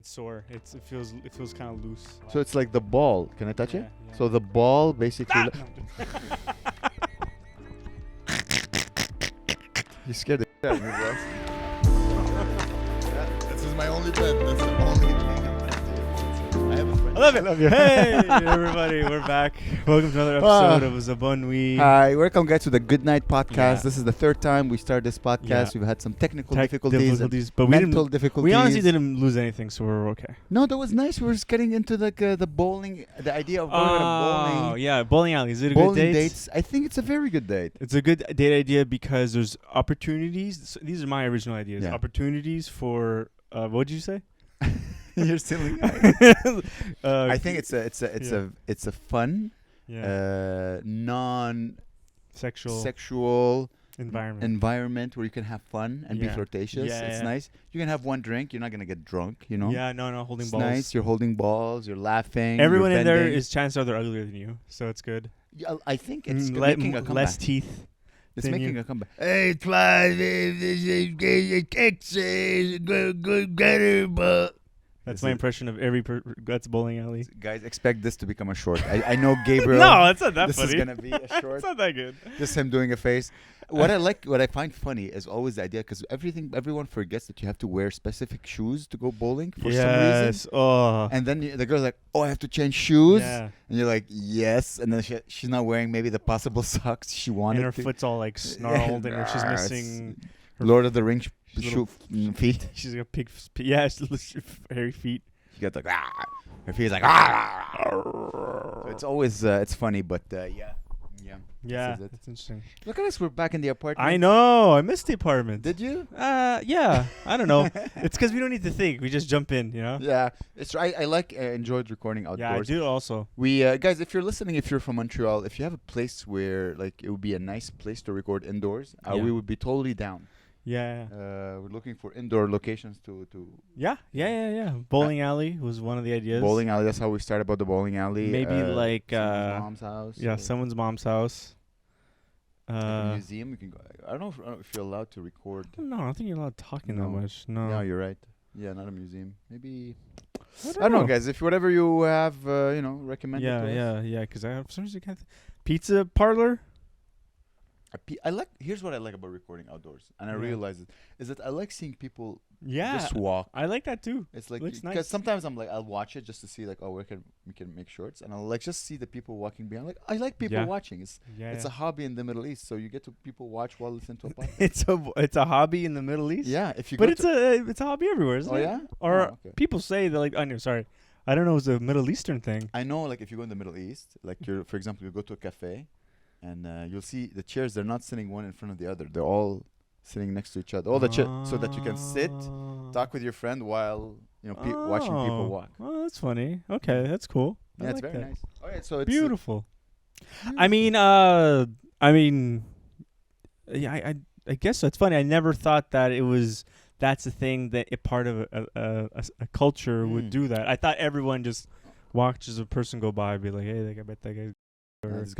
it's sore. It feels kind of loose. So it's like the ball. Can I touch it? Yeah. So the ball basically. You scared the shit out of me, bro. This is my only bet. That's the only thing I'm gonna do. I have a friend. I love you. Hey, everybody, we're back. Welcome to another episode of Zabon Nuit. Hi, welcome guys to the Good Night Podcast. Yeah. This is the third time we start this podcast. Yeah. We've had some technical difficulties, but mental difficulties. we honestly didn't lose anything, so we're okay. No, that was nice. We were just getting into the bowling, the idea of going to bowling. Oh, yeah, bowling alley. Is it a Bowling good date? dates. I think it's a very good date. It's a good date idea because there's opportunities. These are my original ideas. Yeah. Opportunities for what did you say? You're silly. I think it's a fun, non-sexual environment where you can have fun and be flirtatious. Yeah, it's nice. You can have one drink. You're not gonna get drunk. You know. Yeah, no, holding It's balls. nice. You're holding balls. You're laughing. Everyone you're in there bending. is chances are they're uglier than you, so it's good. Yeah, I think it's making a comeback. Less teeth. It's than making you. a comeback. Hey, That's my impression of every that's bowling alley. Guys, expect this to become a short. I know Gabriel. No, it's not that this funny. This is gonna be a short. It's not that good. Just him doing a face. What I find funny is always the idea because everyone forgets that you have to wear specific shoes to go bowling for some reason. Oh. And then the girl's like, "Oh, I have to change shoes." Yeah. And you're like, "Yes." And then she's not wearing maybe the possible socks she wanted. And her to. foot's all like snarled, and she's missing her Lord of the Rings feet. She's got pig. Yeah, hairy feet. She got like her feet is like. So it's always it's funny, but yeah. Yeah, This is it. that's interesting. Look at us, we're back in the apartment. I know. I missed the apartment. Did you? Yeah. I don't know. It's because we don't need to think. We just jump in, you know? Yeah. It's I enjoyed recording outdoors. Yeah, I do also. We guys, if you're listening, if you're from Montreal, if you have a place where like it would be a nice place to record indoors, we would be totally down. Yeah. We're looking for indoor locations to Yeah. Bowling alley was one of the ideas. Bowling alley. That's how we started about the bowling alley. Maybe like someone's mom's house. Yeah, someone's mom's house. A museum. You can go. I don't know if you're allowed to record. No, I don't think you're allowed talking that much. No. No, you're right. Yeah, not a museum. Maybe. I don't know, guys. If whatever you have, recommend. Yeah. Because I for some reason can't. Pizza parlor. Here's what I like about recording outdoors, and I realize it is that I like seeing people just walk. I like that too. It's like looks because nice. sometimes I'm like I'll watch it just to see like we can make shorts, and I'll like just see the people walking behind. Like I like people watching. It's a hobby in the Middle East, so you get to people watch while listening to a podcast. it's a hobby in the Middle East. Yeah, if you. But it's a hobby everywhere, isn't it? Yeah. Or people say that like I know. Sorry, I don't know. It's a Middle Eastern thing. I know, like if you go in the Middle East, like for example, you go to a cafe. And you'll see the chairs, they're not sitting one in front of the other. They're all sitting next to each other. All the chairs, so that you can sit, talk with your friend while, watching people walk. Oh, that's funny. Okay, that's cool. Yeah, it's very nice. Oh, yeah, so it's beautiful. I mean, yeah, I guess that's funny. I never thought that that's a thing that a part of a culture would do that. I thought everyone just watches a person go by and be like, hey, I bet that guy. This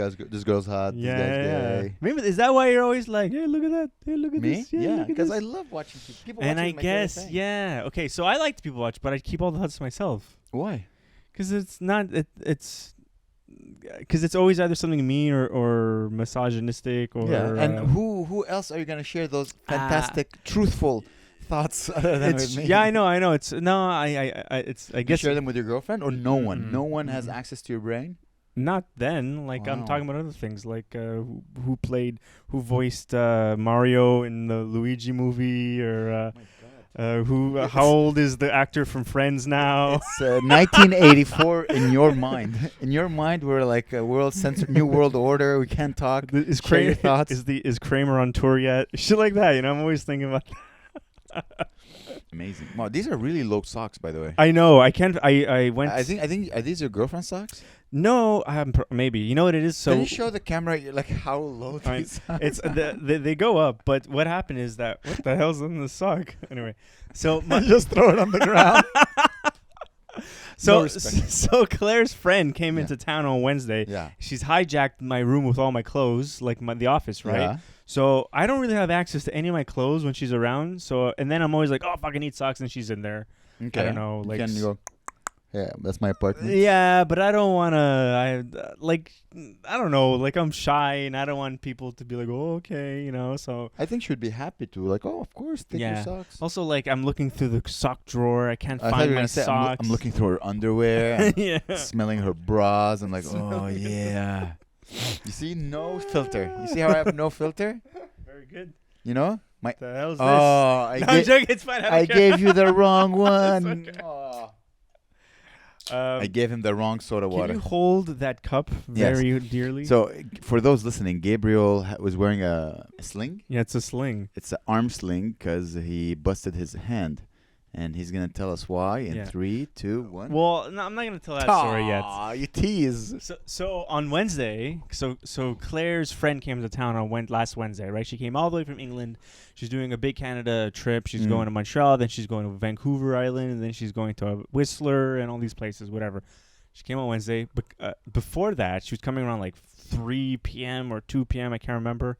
girl's hot. This guy's gay. Maybe is that why you're always like, hey, look at that. Hey, look at this. Yeah, because I love watching people. And I guess, okay. So I like to people watch, but I keep all the thoughts to myself. Why? Because it's not. It's because it's always either something mean or misogynistic or. Yeah. And who else are you gonna share those fantastic, truthful thoughts other than with me? Yeah, I know. It's I guess you share them with your girlfriend or no one. No one has access to your brain. Not then. Like I'm talking about other things, like who voiced Mario in the Luigi movie, or how old is the actor from Friends now? It's 1984 in your mind. In your mind, we're like a new world order. We can't talk. Is Kramer thoughts? Is Kramer on tour yet? Shit like that. I'm always thinking about that. Amazing. Wow, these are really low socks, by the way. I know. I can't. I went. I think are these your girlfriend's socks? No, maybe. You know what it is? So can you show the camera like how low these are? It's they go up, but what happened is that what the hell's in the sock? Anyway, so just throw it on the ground. So Claire's friend came into town on Wednesday. Yeah. She's hijacked my room with all my clothes, like the office, right? Yeah. So I don't really have access to any of my clothes when she's around. So and then I'm always like, oh, fuck, I need socks, and she's in there. Okay. I don't know, like. You go. Yeah, that's my apartment. Yeah, but I don't want to. I don't know. Like, I'm shy, and I don't want people to be like, "Oh, okay," So I think she'd be happy to. Like, oh, of course, take your socks. Also, like, I'm looking through the sock drawer. I can't I thought you find were my gonna say, socks. I'm looking through her underwear. Yeah. Smelling her bras. I'm like, oh yeah. You see, no filter. You see how I have no filter? Very good. You know, The hell's this? I'm joking. It's fine. I gave you the wrong one. Okay. Oh. I gave him the wrong soda water. Can you hold that cup very dearly? So, for those listening, Gabriel was wearing a sling. Yeah, it's a sling. It's an arm sling because he busted his hand. And he's going to tell us why in 3, 2, 1. Well, no, I'm not going to tell that story yet. You tease. So on Wednesday, so Claire's friend came to town on last Wednesday, right? She came all the way from England. She's doing a big Canada trip. She's going to Montreal, then she's going to Vancouver Island, and then she's going to Whistler and all these places, whatever. She came on Wednesday. But before that, she was coming around like 3 p.m. or 2 p.m. I can't remember.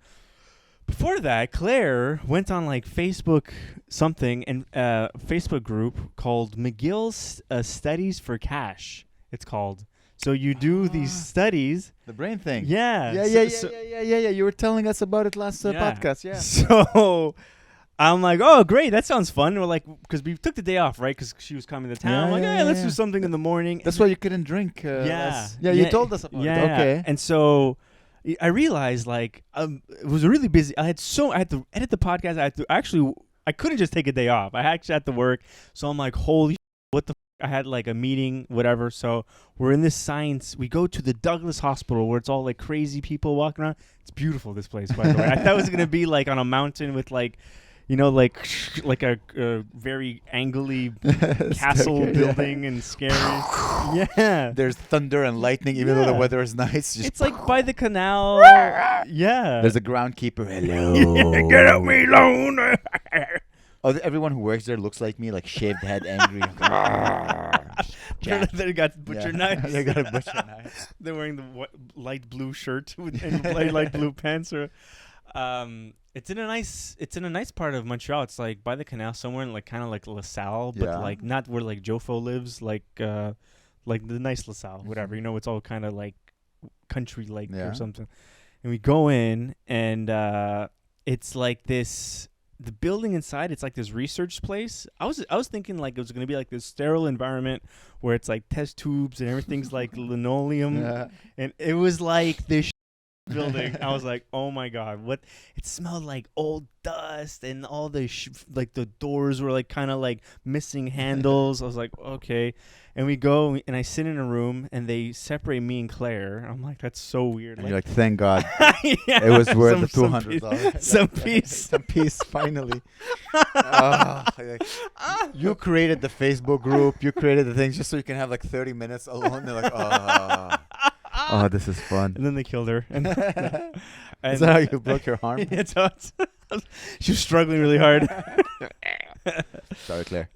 Before that, Claire went on like Facebook something and Facebook group called McGill's Studies for Cash. It's called. So you do these studies. The brain thing. Yeah. Yeah. You were telling us about it last podcast. Yeah. So I'm like, oh, great. That sounds fun. We're like, because we took the day off, right? Because she was coming to town. I'm like, hey, let's do something in the morning. That's why you couldn't drink. You told us about it. Okay. And so I realized like it was really busy. I had to edit the podcast. I couldn't just take a day off. I actually had to work. So I'm like, holy what the I had like a meeting, whatever. So we're in this science. We go to the Douglas Hospital where it's all like crazy people walking around. It's beautiful, this place, by the way. I thought it was going to be like on a mountain with like, like a very angly castle building and scary. Yeah. There's thunder and lightning, even though the weather is nice. It's like by the canal. Yeah. There's a groundkeeper. Hello. Get up me alone. Everyone who works there looks like me, like shaved head, angry. They got butcher knives. They got a butcher knife. They're wearing the light blue shirt and light blue pants. It's in a nice part of Montreal. It's like by the canal, somewhere in like kind of like LaSalle, but like not where like Jofo lives, like the nice LaSalle, whatever. It's all kind of like country like or something. And we go in, and it's like this. The building inside, it's like this research place. I was thinking like it was gonna be like this sterile environment where it's like test tubes and everything's like linoleum, and it was like this building. I was like, oh my god, what? It smelled like old dust, and all the like the doors were like kind of like missing handles. I was like, okay. And we go and I sit in a room and they separate me and Claire. I'm like, that's so weird. And you're like, thank God. It was worth the $200. Some peace. Some peace, finally. You created the Facebook group. You created the things just so you can have like 30 minutes alone. They're like, oh, this is fun. And then they killed her. And is that how you broke your arm? She was struggling really hard. Sorry, Claire.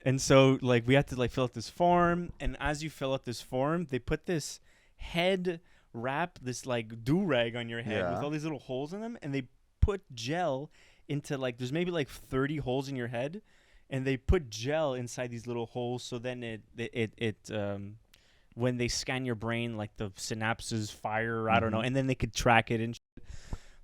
And so like we had to like fill out this form, and as you fill out this form, they put this head wrap, this like do-rag on your head with all these little holes in them, and they put gel into like there's maybe like 30 holes in your head, and they put gel inside these little holes, so then it when they scan your brain, like the synapses fire, I don't know, and then they could track it and shit.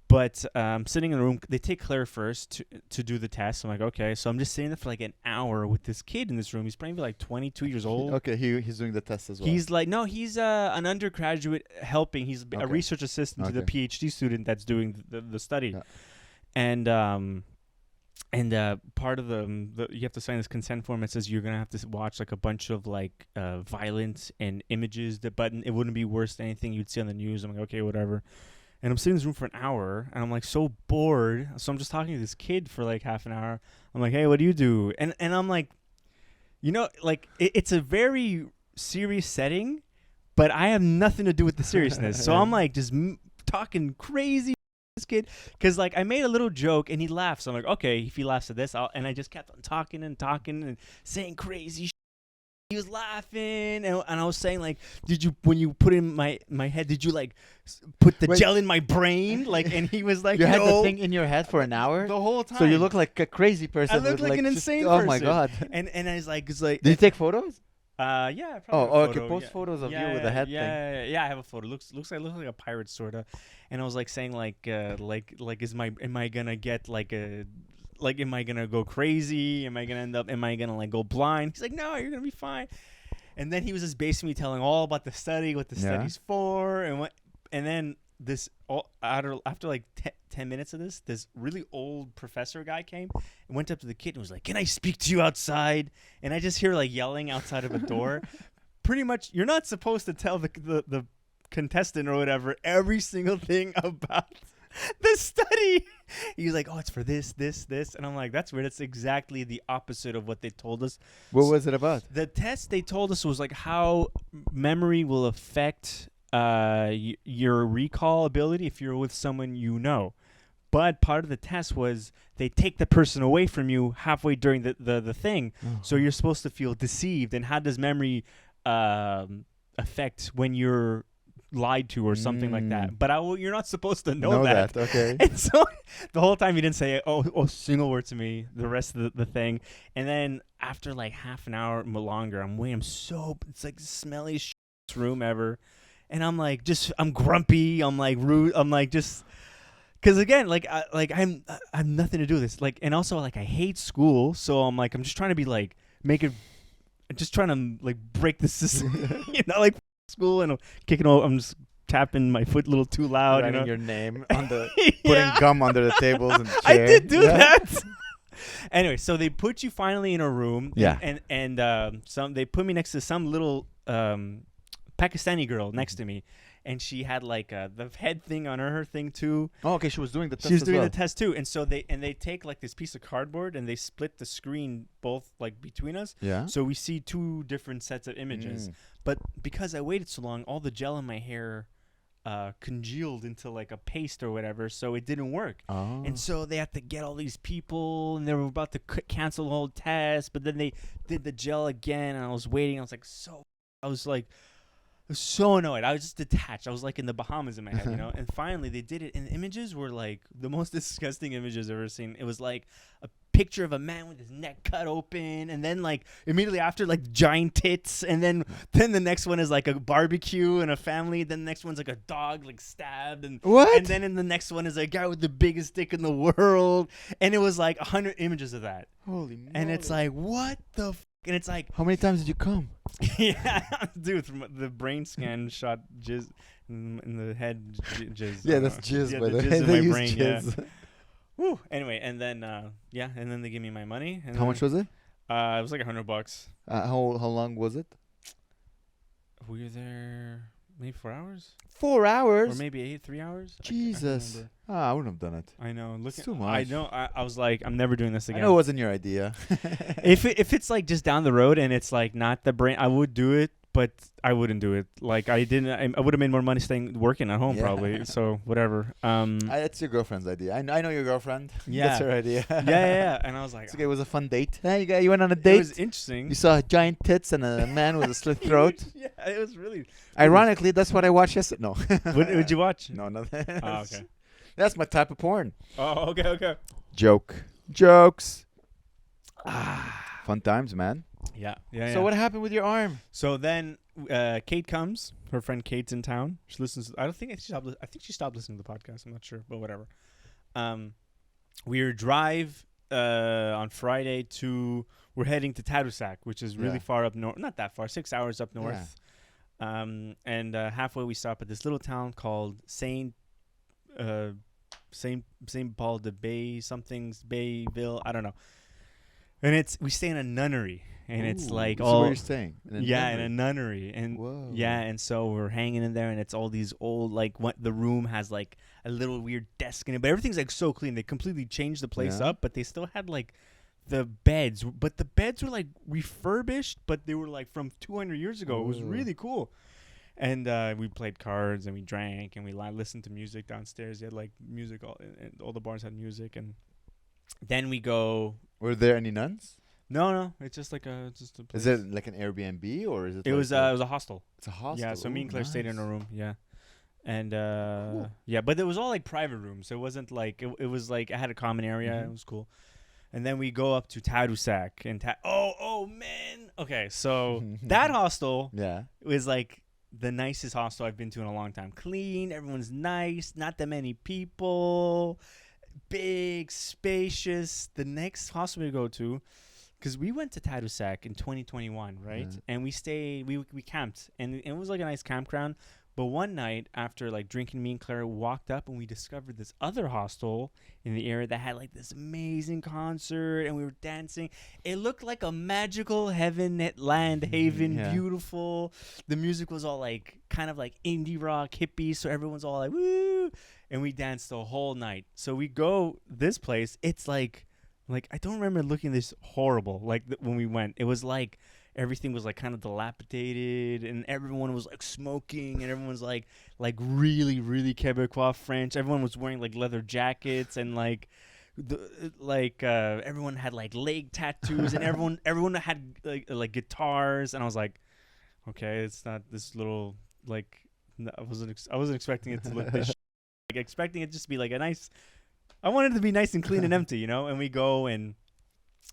But sitting in the room, they take Claire first to do the test. I'm like, okay. So I'm just sitting there for like an hour with this kid in this room. He's probably like 22 years old. Okay, he's doing the test as well. He's like, no, he's an undergraduate helping. He's a research assistant to the PhD student that's doing the study. Yeah. And part of the you have to sign this consent form. It says you're gonna have to watch like a bunch of like violence and images. But it wouldn't be worse than anything you'd see on the news. I'm like, okay, whatever. And I'm sitting in this room for an hour, and I'm like so bored. So I'm just talking to this kid for like half an hour. I'm like, hey, what do you do? And I'm like, like it's a very serious setting, but I have nothing to do with the seriousness. So I'm like just talking crazy to this kid, because like I made a little joke and he laughs. So I'm like, okay, if he laughs at this, and I just kept on talking and saying crazy He was laughing, and I was saying like, did you when you put in my head, did you like put the gel in my brain? Like, and he was like, You had the no. thing in your head for an hour The whole time. So you look like a crazy person. I look like an insane Oh person. my god! And I was like, it's like. Did you take photos? Yeah. I probably Oh, have a okay. photo. Post photos of you with the head thing. Yeah, I have a photo. Looks like a pirate sorta. And I was like saying like am I gonna get like am I gonna go crazy? Am I gonna like go blind? He's like, no, you're gonna be fine. And then he was just basically telling all about the study, what the study's for, and then this after like 10 minutes of this really old professor guy came and went up to the kid and was like, "Can I speak to you outside?" And I just hear like yelling outside of a door. Pretty much, you're not supposed to tell the contestant or whatever every single thing about the study. He was like, "Oh, it's for this," and I'm like, "That's weird. That's exactly the opposite of what they told us." What was it about? The test they told us was like how memory will affect your recall ability if you're with someone you know. But part of the test was they take the person away from you halfway during the thing, so you're supposed to feel deceived. And how does memory affect when you're lied to or something like that? But you're not supposed to know that. Okay. And so the whole time he didn't say a single word to me the rest of the thing. And then after like half an hour longer, I'm waiting. It's like the smelliest room ever. And I'm like, I'm grumpy. I'm like rude. I'm like just, because again, I'm nothing to do with this. Like, and also like I hate school, so I'm just trying to be like just trying to like break the system, like school, and I'm just tapping my foot a little too loud, Writing your name on the putting gum under the tables and chair. I did do that. Anyway, so they put you finally in a room. Yeah. And they put me next to some little Pakistani girl next to me, and she had like the head thing on her thing too. Oh, okay. She was doing the test. She was doing the test too, and so they take like this piece of cardboard and they split the screen both like between us. Yeah. So we see two different sets of images. But because I waited so long, all the gel in my hair congealed into like a paste or whatever, so it didn't work. And so they had to get all these people, and they were about to cancel the whole test, but then they did the gel again, and I was waiting. I was so annoyed. I was just detached. I was like in the Bahamas in my head, And finally they did it, and the images were like the most disgusting images I've ever seen. It was like a picture of a man with his neck cut open, and then like immediately after like giant tits, and then the next one is like a barbecue and a family. Then the next one's like a dog like stabbed, and what? And then in the next one is a guy with the biggest dick in the world, and it was like 100 images of that. Holy moly. And it's like, what the and it's like, how many times did you come? yeah, dude, from the brain scan shot jizz in the head jizz. Yeah, that's jizz, by the way. Jizz in They my use brain, jizz. yeah. Woo. Anyway, and then and then they give me my money. And How much was it? It was like $100. How long was it? We were there maybe 4 hours, 4 hours, or maybe 3 hours. Jesus. I wouldn't have done it. I know. Look, it's too much. I know. I was like, I'm never doing this again. I know it wasn't your idea. if it's like just down the road and it's like not the brain, I would do it, but I wouldn't do it. Like I didn't. I would have made more money working at home probably. So whatever. It's your girlfriend's idea. I know your girlfriend. Yeah, that's her idea. yeah. And I was like, it's okay. It was a fun date. Hey, you went on a date. It was interesting. You saw giant tits and a man with a slit throat. Yeah, it was really. Ironically, that's what I watched yesterday. No. What did you watch? No, nothing. Oh, okay. That's my type of porn. Oh, okay. Jokes. Fun times, man. Yeah. So what happened with your arm? So then Kate comes. Her friend Kate's in town. She listens. I think she stopped listening to the podcast. I'm not sure, but whatever. We drive on Friday we're heading to Tadoussac, which is really far up north. Not that far, 6 hours up north. And halfway we stop at this little town called Saint Paul de Bay Bayville. I don't know. And we stay in a nunnery. And it's like all. Where you're staying? In a nunnery, and whoa. Yeah, and so we're hanging in there, and it's all these old the room has like a little weird desk in it, but everything's like so clean. They completely changed the place up, but they still had like the beds, but the beds were like refurbished, but they were like from 200 years ago. It was really cool. And we played cards and we drank and we listened to music downstairs. They had like music, and all the bars had music, and then we go. Were there any nuns? No, it's just like a place. Is it like an Airbnb or is it? It Like was it was a hostel. it's a hostel. Yeah, so me Ooh, and Claire stayed in a nice. room. Yeah. And Cool. yeah, but it was all like private rooms. It wasn't like it was like I had a common area. Mm-hmm. It was cool. And then we go up to Tadoussac and oh man. Okay, so that hostel Yeah. was like the nicest hostel I've been to in a long time. Clean, everyone's nice, not that many people, big, spacious. The next hostel we go to, because we went to Tadoussac in 2021, right? Yeah. And we camped, and it was like a nice campground. But one night after like drinking, me and Claire walked up and we discovered this other hostel in the area that had like this amazing concert, and we were dancing. It looked like a magical heaven at land haven, Yeah. beautiful. The music was all like kind of like indie rock, hippie, so everyone's all like woo, and we danced the whole night. So we go this place. It's like I don't remember looking this horrible. Like when we went, it was like everything was like kind of dilapidated, and everyone was like smoking, and everyone's like really really Quebecois French. Everyone was wearing like leather jackets, and everyone had like leg tattoos, and everyone had like guitars, and I was like, okay, it's not this little like I wasn't expecting it to look this like expecting it just to be like a nice. I wanted it to be nice and clean and empty, you know. And we go and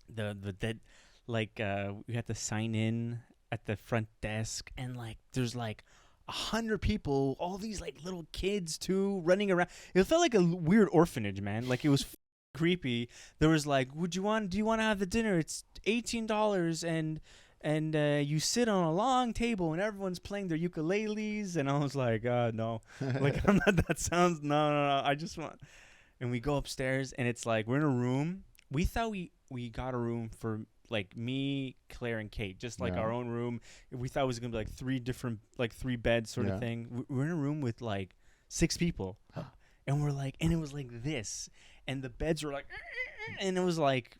the dead we had to sign in at the front desk, and like there's like 100 people, all these like little kids too running around. It felt like a weird orphanage, man. Like it was creepy. There was like, do you want to have the dinner? It's $18 and you sit on a long table and everyone's playing their ukuleles, and I was like, no, like I'm not. That sounds no. I just want. And we go upstairs, and it's like we're in a room. We thought we got a room for like me, Claire, and Kate, just like Yeah. our own room. We thought it was gonna be like three beds sort Yeah. of thing. We're in a room with like 6 people, and we're like, and it was like this, and the beds were like, and it was like.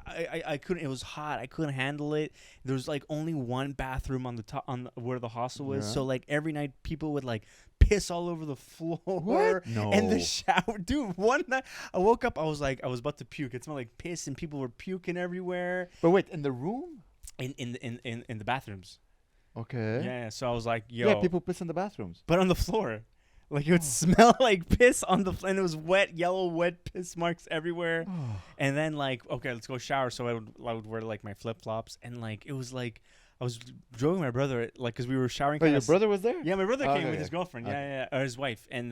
I couldn't. It was hot. I couldn't handle it. There was like only one bathroom on the top where the hostel was. Yeah. So like every night people would like piss all over the floor. What? No. And the shower, dude. One night I woke up. I was about to puke. It smelled like piss, and people were puking everywhere But wait, in the room? in the bathrooms. Okay. Yeah. So I was like, yo. Yeah, people piss in the bathrooms. But on the floor. Like it would smell like piss on the floor, and it was wet, yellow, wet piss marks everywhere. And then like, okay, let's go shower. So I would wear like my flip flops, and like it was like I was joking with my brother, like because we were showering. But your brother was there? Yeah, my brother came Okay, with his okay. girlfriend. Yeah, or his wife, and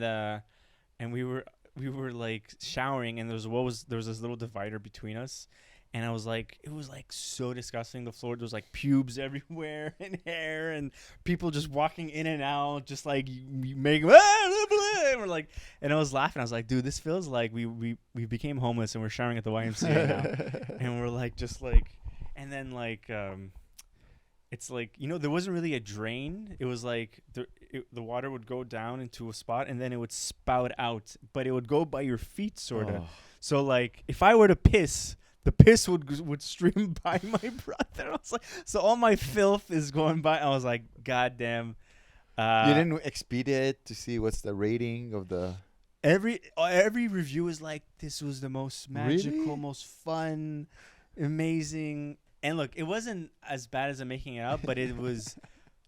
we were like showering, and there was this little divider between us. And I was like, it was like so disgusting. The floor, there was like pubes everywhere and hair, and people just walking in and out, just like making. And we're like, and I was laughing. I was like, dude, this feels like we became homeless and we're showering at the YMCA now, and we're like, just like, and then like, it's like there wasn't really a drain. It was like the water would go down into a spot and then it would spout out, but it would go by your feet, sort of. Oh. So like, if I were to piss. The piss would stream by my brother. I was like, so all my filth is going by. I was like, God damn. You didn't expedite to see what's the rating of the... Every review is like, this was the most magical, Really? most fun, amazing. And look, it wasn't as bad as I'm making it out, but it was.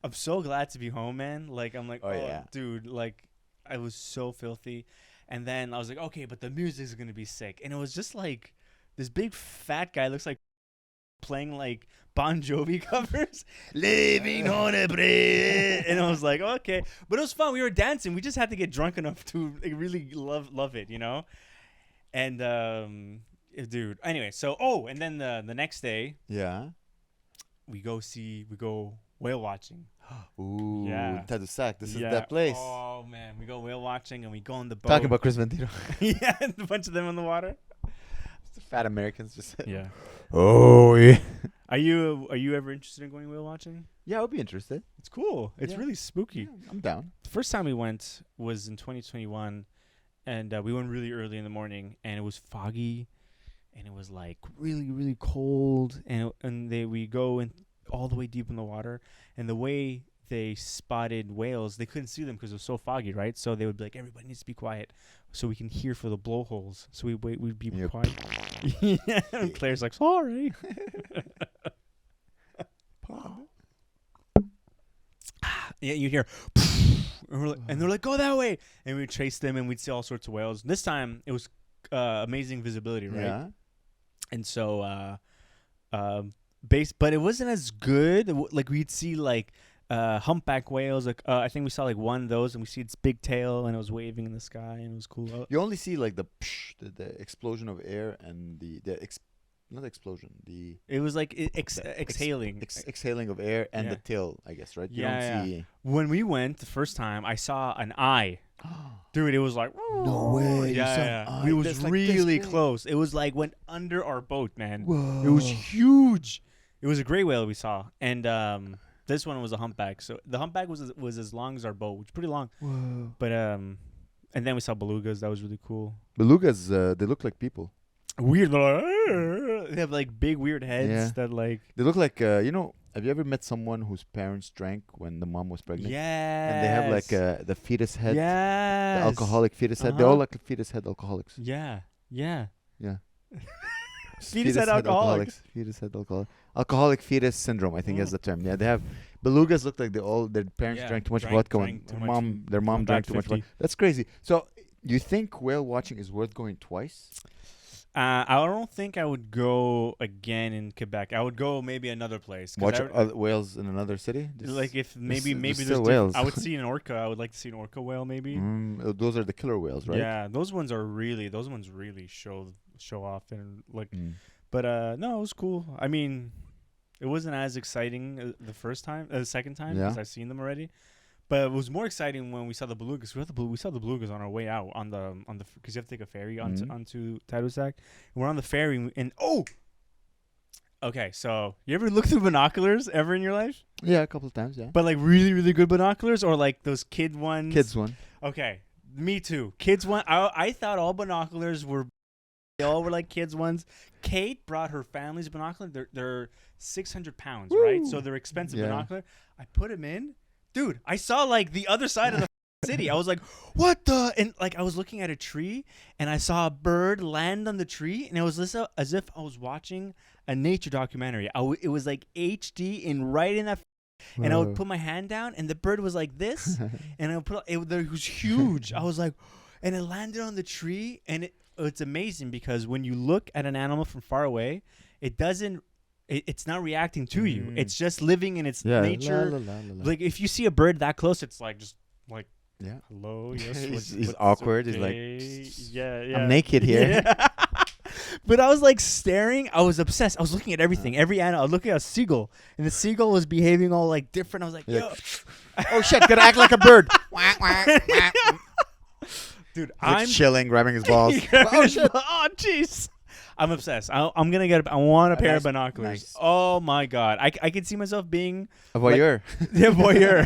I'm so glad to be home, man. Like I'm like, Oh, yeah. dude, like I was so filthy. And then I was like, okay, but the music's gonna be sick. And it was just like. This big fat guy looks like playing like Bon Jovi covers, living on a bread, and I was like, okay, but it was fun. We were dancing. We just had to get drunk enough to like, really love it, And dude, anyway, so and then the next day, Yeah. we go whale watching. Ooh. Yeah. Tadoussac. This is that place. Oh man, we go whale watching and we go on the boat. Talking about Chris Ventino. Yeah, and a bunch of them on the water. Fat Americans just... Yeah. Oh, yeah. Are you ever interested in going whale watching? Yeah, I would be interested. It's cool. It's Yeah. really spooky. Yeah, I'm down. The first time we went was in 2021, and we went really early in the morning, and it was foggy, and it was like really really cold, and we go in all the way deep in the water, and the way they spotted whales. They couldn't see them because it was so foggy, right? So they would be like, everybody needs to be quiet so we can hear for the blowholes. So we'd be quiet. Yeah. And Claire's like, sorry. Yeah, you hear, and they're like, go that way. And we'd chase them and we'd see all sorts of whales. This time it was amazing visibility, right? Yeah. And so, but it wasn't as good. Like we'd see like humpback whales. Like I think we saw like one of those, and we see its big tail, and it was waving in the sky, and it was cool. You only see like the explosion of air and not explosion. It was like exhaling, exhaling of air and the tail, I guess, right? You don't see. When we went the first time, I saw an eye. Dude, it was like, no way. Yeah. It was really close. It was like went under our boat, man. Whoa. It was huge. It was a gray whale we saw, and this one was a humpback. So the humpback was as long as our boat, which is pretty long. Whoa. But and then we saw belugas. That was really cool. Belugas, they look like people. Weird. They have like big weird heads that like. They look like Have you ever met someone whose parents drank when the mom was pregnant? Yeah. And they have like the fetus head. Yeah. The alcoholic fetus head. They all like fetus head alcoholics. Yeah. Fetus head alcoholics. Fetus head alcoholic. Alcoholic fetus syndrome, I think is the term. Yeah, they have belugas. Look like their parents drank too much vodka when their mom drank too much vodka. That's crazy. So, you think whale watching is worth going twice? I don't think I would go again in Quebec. I would go maybe another place. Watch whales in another city? Like if maybe there's whales. I would see an orca. I would like to see an orca whale maybe. Those are the killer whales, right? Yeah, those ones really show off and like. But no, it was cool. I mean, it wasn't as exciting the second time because I've seen them already. But it was more exciting when we saw the belugas. We saw the belugas on our way out on the because you have to take a ferry onto Tadoussac. And we're on the ferry and okay, so you ever look through binoculars ever in your life? Yeah, a couple of times, yeah. But like really, really good binoculars or like those kid ones? Kids one. Okay, me too. Kids one. I thought all binoculars were. They all were like kids ones. Kate brought her family's binocular. They're 600 pounds, right? So they're expensive binocular. I put them in. Dude, I saw like the other side of the city. I was like, what the? And like I was looking at a tree and I saw a bird land on the tree and it was as if I was watching a nature documentary. It was like HD and right in that. And I would put my hand down and the bird was like this. And I would it was huge. I was like, and it landed on the tree and it's amazing because when you look at an animal from far away, it doesn't. It's not reacting to you. It's just living in its nature. La, la, la, la. Like if you see a bird that close, it's like just like hello. Yes, he's awkward. Okay. He's like, yeah. I'm naked here. Yeah. But I was like staring. I was obsessed. I was looking at everything, every animal. I was looking at a seagull, and the seagull was behaving all like different. I was like, yo, oh shit, gotta act like a bird. Dude, I'm chilling, grabbing his balls. Oh shit! Oh jeez. I'm obsessed. I'm gonna get. I want a pair of binoculars. Nice. Oh my god! I can see myself being a voyeur. Voyeur.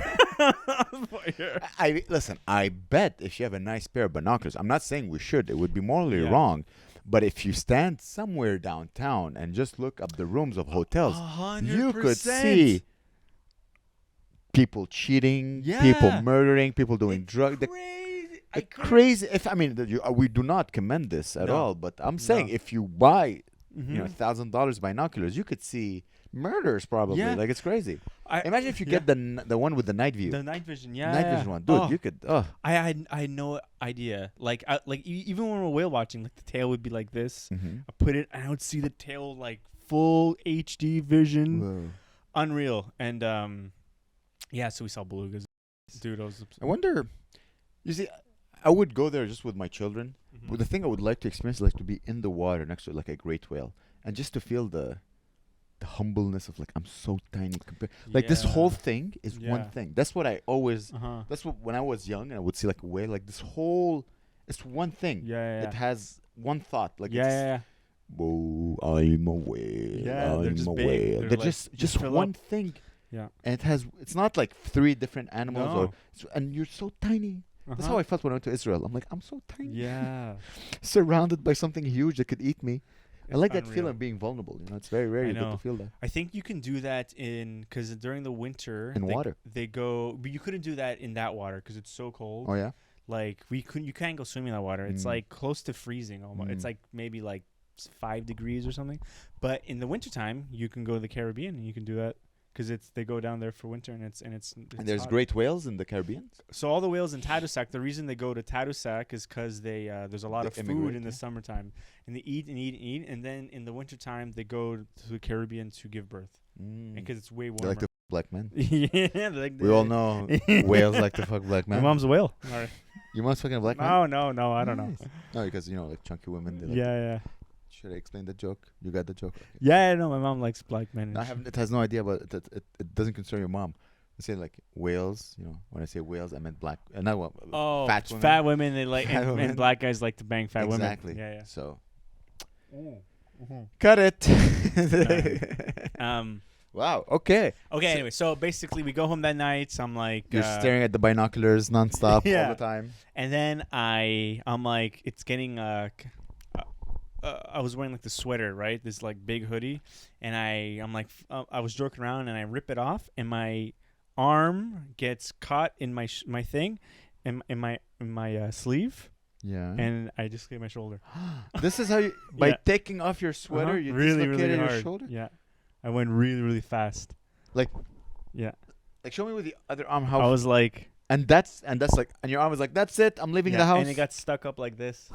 Listen. I bet if you have a nice pair of binoculars, I'm not saying we should. It would be morally wrong. But if you stand somewhere downtown and just look up the rooms of hotels, 100%. You could see people cheating, people murdering, people doing drugs. Crazy. We do not commend this at all. But I'm saying if you buy, $1,000 binoculars, you could see murders probably. Yeah. Like it's crazy. Imagine if you get the one with the night view. The night vision, night vision one, dude. You could. I had no idea. Like even when we're whale watching, like the tail would be like this. I put it, and I would see the tail like full HD vision. Whoa. Unreal. And so we saw belugas. Dude, I wonder. You see. I would go there just with my children. But the thing I would like to experience is like to be in the water next to like a great whale, and just to feel the humbleness of like I'm so tiny compared. Like this whole thing is one thing. That's what I always. That's what when I was young and I would see like a whale. Like this whole, it's one thing. It has one thought. Like whoa, I'm a whale. Yeah, I'm they're just a big. whale. They're like, just one thing. Yeah, and it's not like 3 different animals and you're so tiny. That's how I felt when I went to Israel. I'm like, I'm so tiny. Yeah. Surrounded by something huge that could eat me. I like that unreal. feeling of being vulnerable. You know, it's very rare I you get know. to feel that I think you can do that because during the winter in water. they go, but you couldn't do that in that water because it's so cold. Oh yeah. Like you can't go swimming in that water. It's Mm. like close to freezing almost. It's Mm. like maybe like 5 degrees or something. But in the wintertime, you can go to the Caribbean and you can do that because they go down there for winter and it's And there's hot. great whales in the Caribbean. So all the whales in Tadoussac, the reason they go to Tadoussac is because there's a lot They of food immigrate, in the yeah. summertime, and they eat and eat and eat, and then in the wintertime they go to the Caribbean to give birth, Mm. because it's way They warmer. like to fuck black men. Yeah, We all know whales like to fuck black My men. mom's a whale. All right. Your mom's fucking a black man? No, I don't know. Nice. No, because like chunky women. They like Yeah. Should I explain the joke? You got the joke? Okay. Yeah, no, my mom likes black men. No, I haven't. It has no idea about it. It doesn't concern your mom. I say like whales. When I say whales, I meant black. Not what. Oh, fat women. women. They like Fat women. and black guys like to bang fat Exactly. women. Yeah. So Mm-hmm. cut it. Wow. Okay. Okay. Anyway, so basically, we go home that night. So I'm like, You're staring at the binoculars nonstop Yeah. all the time. and then I'm like, it's getting I was wearing like the sweater, right? This like big hoodie, and I'm like, I was joking around, and I rip it off, and my arm gets caught in my my thing, in my sleeve, Yeah. and I dislocated my shoulder. This is how you by Yeah. taking off your sweater, you really, dislocated really your hard. shoulder. Yeah, I went really, really fast. Like- yeah, Like show me with the other arm how. I was like, and that's like, and your arm was like, that's it. I'm leaving the house. and it got stuck up like this,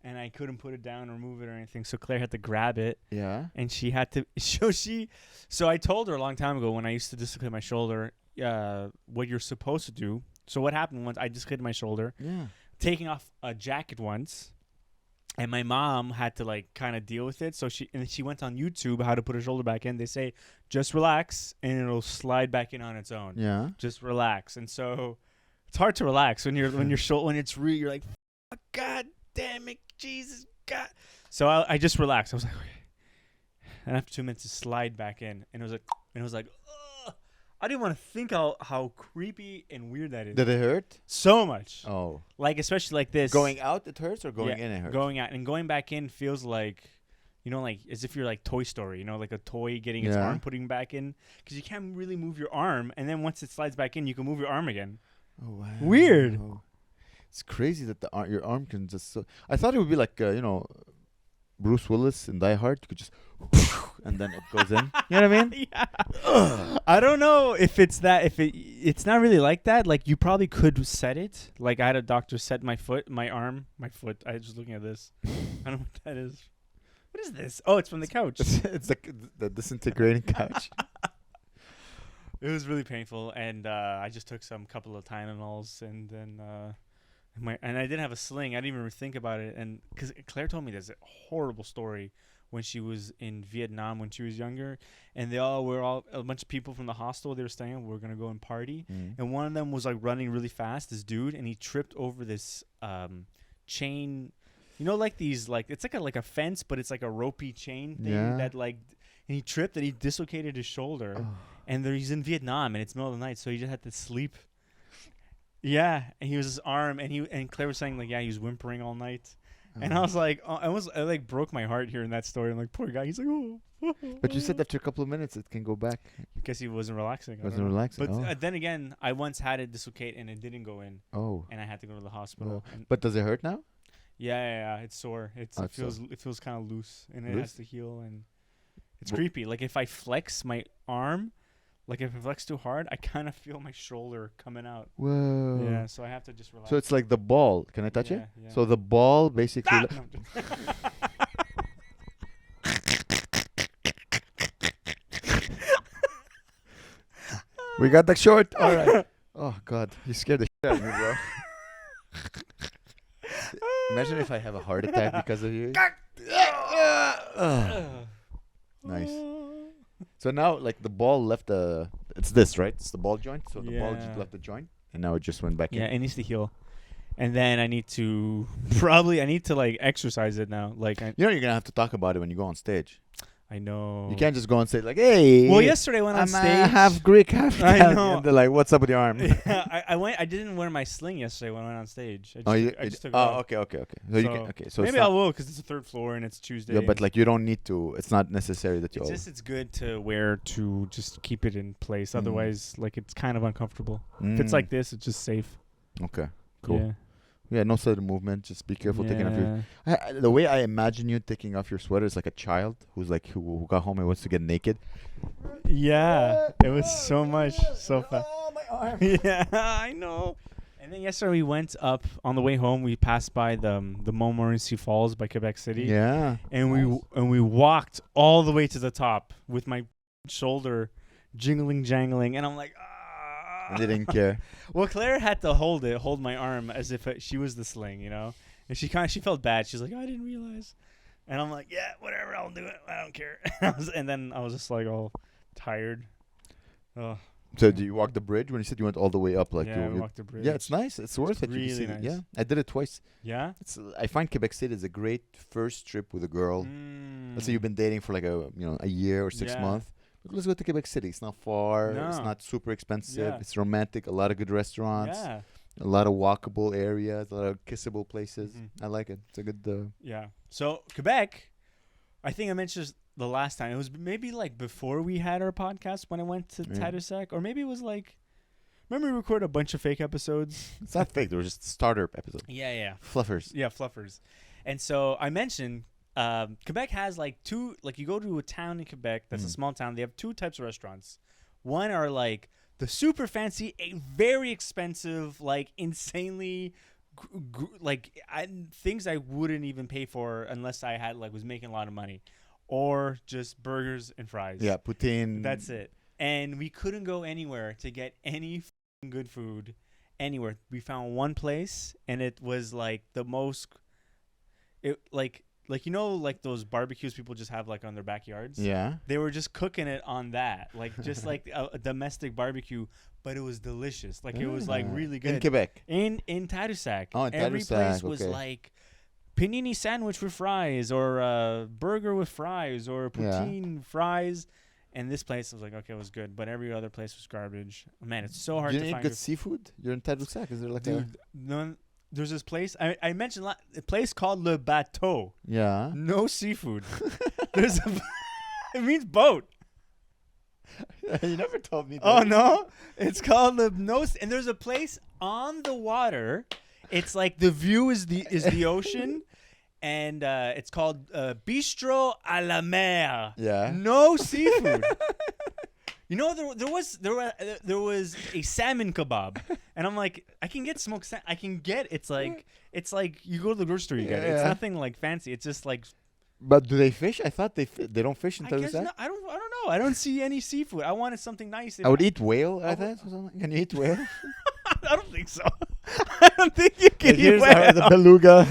and I couldn't put it down or move it or anything. So Claire had to grab it. Yeah. And she had to so I told her a long time ago when I used to dislocate my shoulder, what you're supposed to do. So what happened once I dislocated my shoulder, Yeah. taking off a jacket once, and my mom had to like kind of deal with it. So she went on YouTube how to put her shoulder back in. They say just relax and it'll slide back in on its own. Yeah. Just relax. And so it's hard to relax when when it's real. You're like, oh, God damn it, Jesus God. So I just relaxed. I was like, okay. And after 2 minutes, it slide back in, and it was like, ugh. I didn't want to think how creepy and weird that is. Did it hurt? So much. Oh. Like especially like this. Going out it hurts, or going Yeah, in it hurts? Going out and going back in feels like, like as if you're like Toy Story, like a toy getting its Yeah. arm putting back in, because you can't really move your arm, and then once it slides back in, you can move your arm again. Oh wow. Weird. It's crazy that your arm can just. I thought it would be like Bruce Willis in Die Hard. You could just and then it goes in. You know what I mean? Yeah. I don't know if it's that. It's not really like that. Like you probably could set it. Like I had a doctor set my foot. I was just looking at this. I don't know what that is. What is this? Oh, it's from the couch. It's the disintegrating couch. It was really painful, and I just took some couple of Tylenols, and then and I didn't have a sling. I didn't even think about it, and because Claire told me there's a horrible story when she was in Vietnam when she was younger, and we're all a bunch of people from the hostel they were staying at. We were gonna go and party, and one of them was like running really fast, this dude, and he tripped over this chain, like these it's like a fence, but it's like a ropey chain thing that and he tripped and he dislocated his shoulder. Oh. And he's in Vietnam, and it's middle of the night, so he just had to sleep. Yeah, and he was his arm, and Claire was saying he was whimpering all night, and I was like, I broke my heart hearing that story. I'm like, poor guy. He's like, oh. But you said after a couple of minutes it can go back. Because he wasn't relaxing. Wasn't relaxing. But then again, I once had it dislocate and it didn't go in. Oh. And I had to go to the hospital. But does it hurt now? Yeah. It's sore. It feels kind of loose, and it has to heal, and it's creepy. Like if I flex my arm. Like if I flex too hard, I kind of feel my shoulder coming out. Whoa. Yeah, so I have to just relax. So it's like the ball. Can I touch it? Yeah. So the ball basically. We got the short. All right. Oh God, you scared the shit out of me, bro. Imagine if I have a heart attack because of you. Nice. So now, the ball left it's this, right? It's the ball joint. So the ball just left the joint, and now it just went back in. Yeah, it needs to heal. And then I need to exercise it now. You're gonna have to talk about it when you go on stage. I know. You can't just go and say like, "Hey." Well, yesterday I went on I'm stage. half Greek, half I Italian. know. And they're like, "What's up with your arm?" Yeah, I went. I didn't wear my sling yesterday when I went on stage. I just took it off. okay. So you can, okay. So maybe it's I not, will because it's the third floor and it's Tuesday. yeah, but like you don't need to. It's not necessary that you. it's good to wear to just keep it in place. Mm. Otherwise, like it's kind of uncomfortable. If it's like this, it's just safe. Okay. Cool. Yeah. Yeah, no sudden movement. Just be careful taking off your. The way I imagine you taking off your sweater is like a child who's like who got home and wants to get naked. Yeah, it was so much, so fast. Oh, my arm. Yeah, I know. And then yesterday we went up on the way home. We passed by the Montmorency Falls by Quebec City. Yeah. And we walked all the way to the top with my shoulder jingling, jangling, and I'm like, ah. And they didn't care. Well, Claire had to hold my arm as if she was the sling, you know. And she felt bad. She's like, oh, I didn't realize. And I'm like, yeah, whatever, I'll do it. I don't care. And then I was just like all tired. Oh. So do you walk the bridge when you said you went all the way up? Like yeah, we walked the bridge. Yeah, it's nice. It's worth it. Really You can see nice. Yeah, I did it twice. Yeah. I find Quebec City is a great first trip with a girl. Let's say you've been dating for like a year or 6 months. Let's go to Quebec City. It's not far. No. It's not super expensive. Yeah. It's romantic. A lot of good restaurants. Yeah. A lot of walkable areas. A lot of kissable places. Mm-hmm. I like it. It's a good. Yeah. So Quebec, I think I mentioned the last time. It was maybe like before we had our podcast when I went to Tadoussac, or maybe it was like. Remember we recorded a bunch of fake episodes? It's not fake. They were just starter episodes. Yeah. Fluffers. Yeah, fluffers. And so I mentioned Quebec has like two, like you go to a town in Quebec that's a small town. They have two types of restaurants. One are like the super fancy, very expensive, like insanely, things I wouldn't even pay for unless I had was making a lot of money, or just burgers and fries. Yeah, poutine. That's it. And we couldn't go anywhere to get any good food anywhere. We found one place, and it was like the most. It like those barbecues people just have like on their backyards. Yeah. They were just cooking it on that, like just like a domestic barbecue, but it was delicious. Like it was like really good in Quebec. In Tadoussac. Oh, in every Tadoussac, place was like panini sandwich with fries, or burger with fries, or poutine fries. And this place was like, okay, it was good, but every other place was garbage. Man, it's so hard to find. You eat good seafood? You're in Tadoussac. Is there like there's this place. I mentioned a place called Le Bateau. Yeah. No seafood. There's it means boat. You never told me that. Oh, no? It's called and there's a place on the water. It's like the view is the ocean. And it's called Bistro à la Mer. Yeah. No seafood. You know, there was a salmon kebab, and I'm like, I can get smoked salmon. I can get it's like you go to the grocery store, you get it. It's nothing like fancy. It's just like. But do they fish? I thought they don't fish in Tadoussac. I don't know. I don't see any seafood. I wanted something nice. I would eat whale. I thought. Can you eat whale? I don't think so. I don't think you can eat whale. The beluga.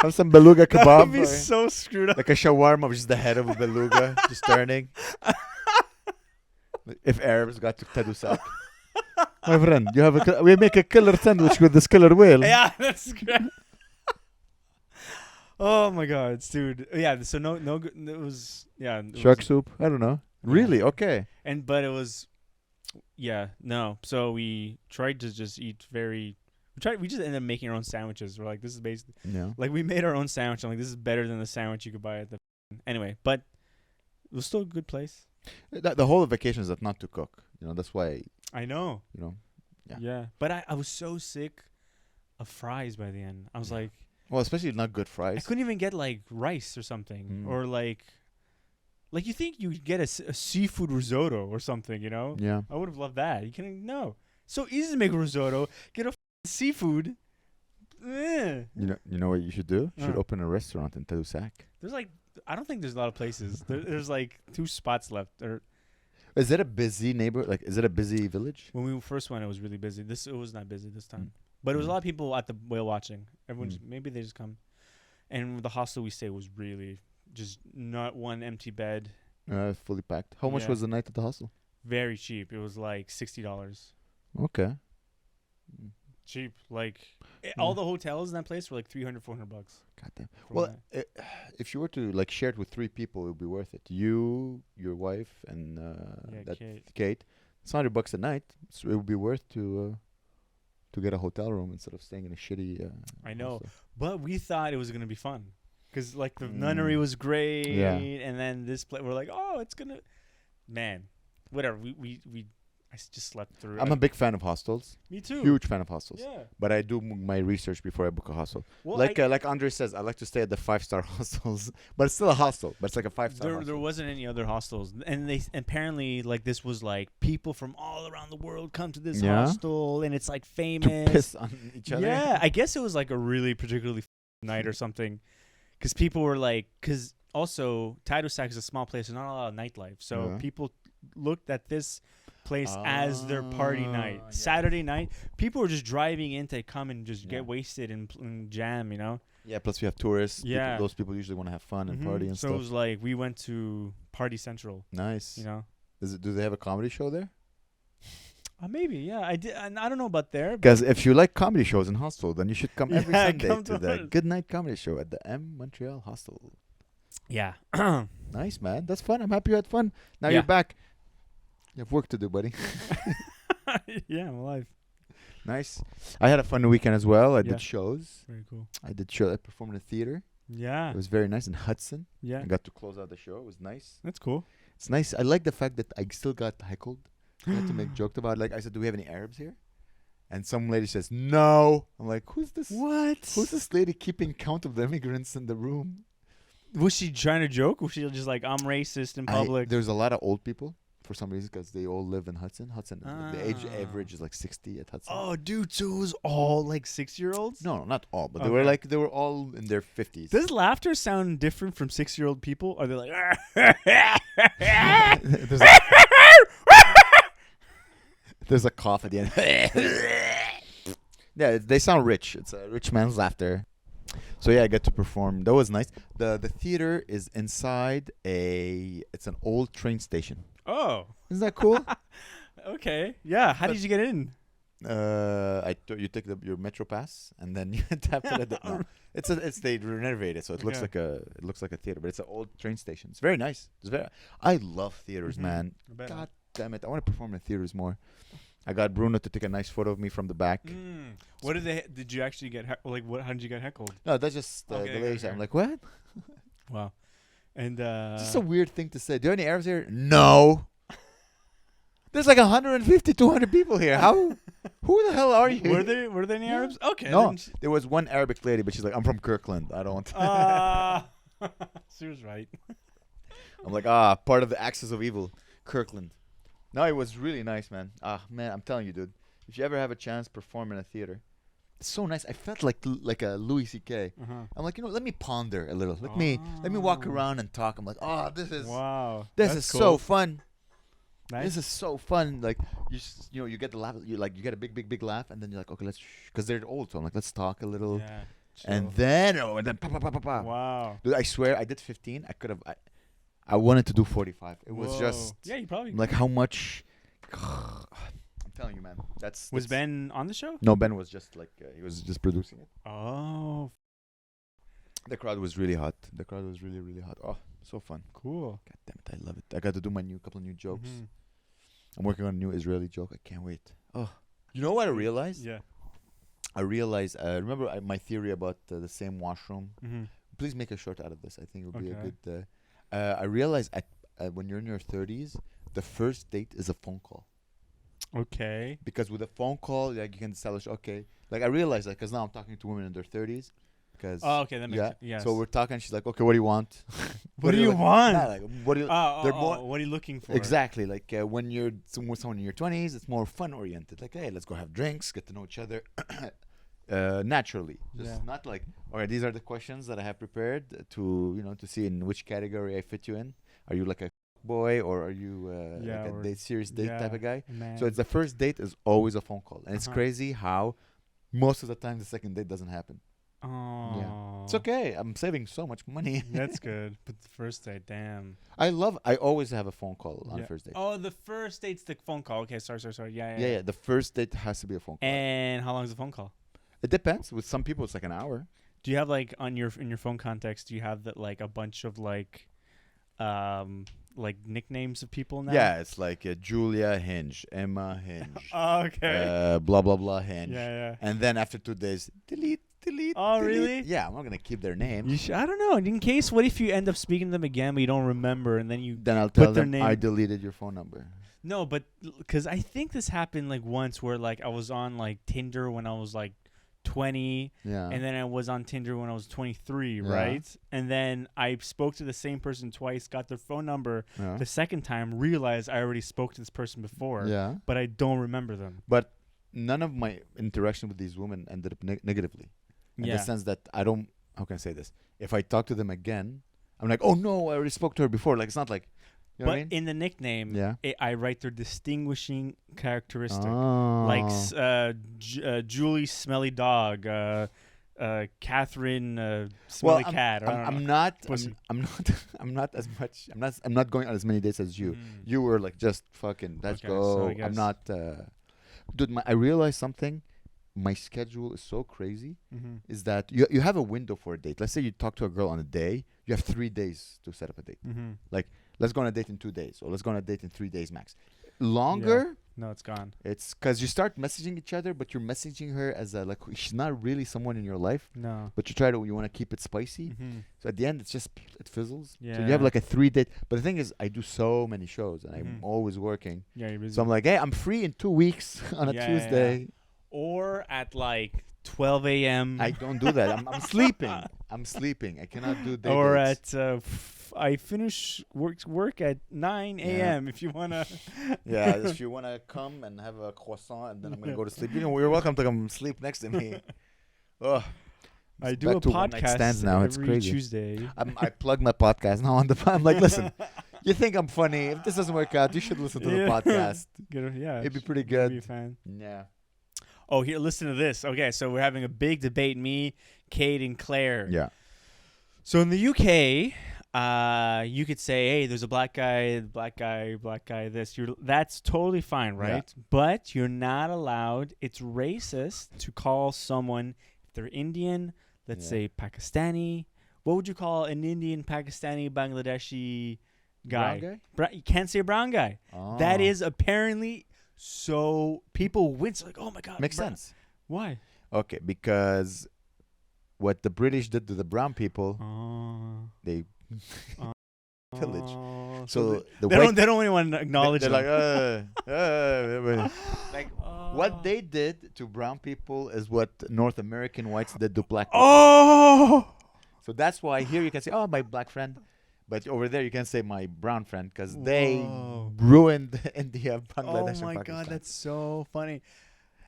Have some beluga kebab. That would be so screwed up. Like a shawarma with just the head of a beluga just turning. If Arabs got to Tadoussac. My friend, we make a killer sandwich with this killer whale. Yeah, that's great. Oh my God, dude. Yeah, so no it was shark soup? I don't know. Really? Okay. But it was no. So we tried to just eat we just ended up making our own sandwiches. We're like, this is basically like we made our own sandwich. I'm like, this is better than the sandwich you could buy at the anyway, but it was still a good place. The whole vacation is not to cook. That's why. I know. Yeah. But I was so sick of fries by the end. I was like, well, especially not good fries. I couldn't even get like rice or something, or like you think you would get a seafood risotto or something, Yeah. I would have loved that. You can so easy to make a risotto. Get a seafood. You know what you should do? You should open a restaurant in Tadoussac. There's I don't think there's a lot of places. There's like 2 spots left. Is it a busy neighborhood? Like, is it a busy village? When we first went, it was really busy. It was not busy this time, but it was a lot of people at the whale watching. Everyone maybe they just come, and the hostel we stayed was really just not one empty bed. Fully packed. How much was the night at the hostel? Very cheap. It was like $60. Okay. cheap. Like all the hotels in that place were like $300, $400. Goddamn. for Well, one if you were to like share it with 3 people, it would be worth it. You, your wife, and night. that Kate. Kate. It's $100 a night. So it would be worth to get a hotel room instead of staying in a shitty. I know, hostel. but we thought it was gonna be fun, cause like the Mm. nunnery was great, Yeah. and then this place we're like, oh, it's gonna, man, whatever. I just slept through. I'm a big fan of hostels. Me too. Huge fan of hostels. Yeah. But I do my research before I book a hostel. Well, Like Andre says, I like to stay at the 5-star hostels, but it's still a hostel. But it's like a 5-star. there hostel. wasn't any other hostels, and they apparently like this was like people from all around the world come to this Yeah? hostel, and it's like to famous. piss on each other. Yeah, I guess it was like a really particularly night or something, because people were like, because also Tadoussac is a small place, there's not a lot of nightlife, so Yeah. people looked at this place as their party night. Ah, yeah. Saturday night, people were just driving in to come and just Yeah. get wasted and jam, you know. Yeah. Plus we have tourists. Yeah. Those people usually want to have fun and Mhm. party and so stuff. it was like we went to Party Central, Nice. you know. Do they have a comedy show there? Maybe, yeah. I did. I don't know about there. But Because if you like comedy shows in hostel, then you should come every Yeah, Sunday come to to the us. Good Night Comedy Show at the M Montreal Hostel. yeah. Nice, man. That's fun. I'm happy you had fun. Now Yeah. you're back. You have work to do, buddy. Yeah, I'm alive. Nice. I had a fun weekend as well. I Yeah. did shows. Very cool. I performed in a theater. Yeah. It was very nice in Hudson. Yeah. I got to close out the show. It was nice. That's cool. It's nice. I like the fact that I still got heckled. I had to make jokes about it. Like I said, do we have any Arabs here? And some lady says, no. I'm like, who's this? What? Who's this lady keeping count of the immigrants in the room? Was she trying to joke? Was she just like, I'm racist in public? There's a lot of old people for some reason because they all live in Hudson. The age Ah. average is like 60 at Hudson. Oh, dude, so it was all like 6-year-olds? No, not all, but Okay. they were all in their 50s. Does laughter sound different from 6-year-old people? Are they like, there's, a, there's a cough at the end. Yeah, they sound rich. It's a rich man's laughter. So yeah, I got to perform. That was nice. The theater is inside it's an old train station. oh, Isn't that cool? okay. Yeah. How But- did you get in? You take your Metro Pass and then you tap it at the. No, they renovated, so it looks Okay. like a theater, but it's an old train station. It's very nice. I love theaters, Mhm. man. I bet. God damn it, I want to perform in theaters more. I got Bruno to take a nice photo of me from the back. What did you actually get? Like, what? How did you get heckled? No, that's just Okay, the okay, lady said. okay. I'm like, what? Wow. And It's just a weird thing to say. Do you have any Arabs here? No. There's like 150, 200 people here. How? Who the hell are you? were there any Yeah. Arabs? Okay. No. then There was one Arabic lady, but she's like, I'm from Kirkland. I don't. She was right. I'm like, part of the axis of evil, Kirkland. No, it was really nice, man. Man, I'm telling you, dude. If you ever have a chance, perform in a theater. It's so nice. I felt like a Louis C.K. Uh-huh. I'm like, let me ponder a little. Let me walk Oh. around and talk. I'm like, this is Wow. this That's is cool. so fun. Nice. This is so fun. Like you get the laugh. You get a big laugh, and then you're like, okay, let's, because they're old. So I'm like, let's talk a little, Yeah. and chill. then pa pa pa pa pa. Wow. Dude, I swear, I did 15. I could have. I wanted to do 45. It was Whoa. just Yeah, you probably like how much. I'm telling you, man. was that's- Ben on the show? No, Ben was just like he was just producing it. Oh, The crowd was really hot. The crowd was really, really hot. Oh, so fun. cool. God damn it, I love it. I got to do my couple new jokes. Mhm. I'm working on a new Israeli joke. I can't wait. Oh, you know what I realized? Yeah. I realized. Remember my theory about the same washroom. Mm-hmm. Please make a short out of this. I think it would be a Okay. good. I realized when you're in your 30s, the first date is a phone call. Okay. Because with a phone call, like you can establish, okay. Like I realized that because now I'm talking to women in their 30s. Because Oh, okay. That makes yeah. sense. Yes. So we're talking. She's like, okay, what do you want? What do you like- want? Nah, like, what do you? they're more- What are you looking for? Exactly. Like when you're with someone in your 20s, it's more fun oriented. Like, hey, let's go have drinks, get to know each other naturally. Just Yeah. not like, all right, these are the questions that I have prepared to see in which category I fit you in. Are you like a boy or are you Yeah, like or- a serious date type yeah, of guy? Man. So it's the first date is always a phone call, and it's Uh-huh. crazy how most of the time the second date doesn't happen. Oh. It's okay. I'm saving so much money. That's good. But the first date, damn. I always have a phone call on a first date. Oh, the first date's the phone call. Okay, sorry. Yeah. The first date has to be a phone call. And how long is the phone call? It depends. With some people, it's like an hour. Do you have like in your phone context? Do you have that like a bunch of like nicknames of people now? Yeah, it's like Julia Hinge, Emma Hinge. Oh, okay. Blah blah blah Hinge. Yeah. And then after 2 days, delete. Oh, delete. really? Yeah, I'm not gonna keep their name. I don't know. In case, what if you end up speaking to them again, but you don't remember, and then you Then I'll tell their them name. I deleted your phone number. No, but because I think this happened like once where like I was on like Tinder when I was like 20, Yeah. and then I was on Tinder when I was 23, Yeah. right? And then I spoke to the same person twice, got their phone number Yeah. the second time, realized I already spoke to this person before, Yeah. but I don't remember them. But none of my interaction with these women ended up negatively. In the sense that I don't, how can I say this? If I talk to them again, I'm like, oh no, I already spoke to her before. Like, it's not like, you know what I mean? In the nickname, Yeah. I write their distinguishing characteristic. Oh. Like Julie Smelly Dog, Catherine Smelly Cat. I'm not Pussy. I'm not as much I'm not going on as many dates as you. You were like just fucking let's Okay, go. so I I'm guess- not dude, I realized something. My schedule is so crazy is that you have a window for a date. Let's say you talk to a girl on a day, you have 3 days to set up a date. Like, let's go on a date in 2 days, or let's go on a date in 3 days max. Longer, No, it's gone. it's because you start messaging each other, but you're messaging her as a, like, she's not really someone in your life, No. but you want to keep it spicy. So at the end, it fizzles. So you Yeah. have like a 3 date. But the thing is, I do so many shows, and I'm Mhm. always working. Yeah, you're busy. So I'm like, hey, I'm free in 2 weeks on a Yeah, yeah, Tuesday. Or at like 12 a.m. I don't do that. I'm sleeping. I'm sleeping. I cannot do dates. Or at I finish work at 9 a.m. If you wanna. Yeah, if you wanna come and have a croissant, and then I'm gonna go to sleep. You're welcome to come sleep next to me. Oh, I do a podcast now. every It's crazy. Tuesday. I plug my podcast now on the. I'm like, listen, you think I'm funny? If this doesn't work out, you should listen to the podcast. Yeah, It'd be pretty Be a good. fan. Yeah. Oh, here, listen to this. Okay, so we're having a big debate, me, Kate, and Claire. Yeah. So in the UK, you could say, hey, there's a black guy, this. That's totally fine, right? Yeah. But you're not allowed, it's racist to call someone, if they're Indian, let's say Pakistani. What would you call an Indian, Pakistani, Bangladeshi guy? Brown You can't say a brown guy. guy? That is apparently so people wince like, oh my God. Makes sense. Why? Okay, because what the British did to the brown people, they pillage. So the they white don't even want to acknowledge they're them. like, like what they did to brown people is what North American whites did to black people. Oh. So that's why here you can say, oh, my black friend. But over there you can say my brown friend because they Whoa. ruined India, Bangladesh, Oh and my Pakistan. God, that's so funny.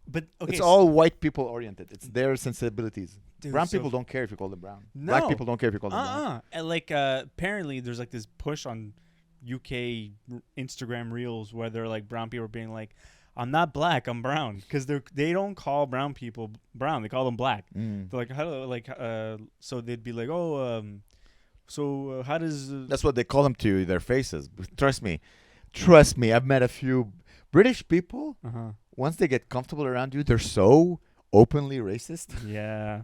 But okay, It's all white people oriented. It's their sensibilities. dude, Brown so people don't care if you call them brown. No. Black people don't care if you call them brown. And like apparently there's like this push on UK Instagram reels where they're like brown people being like, I'm not black, I'm brown, because they don't call brown people brown, they call them black. Mm. They're like, hello, like so they'd be like, oh, so how does That's what they call them to their faces. But trust me, I've met a few British people. Once they get comfortable around you, they're so openly racist. Yeah.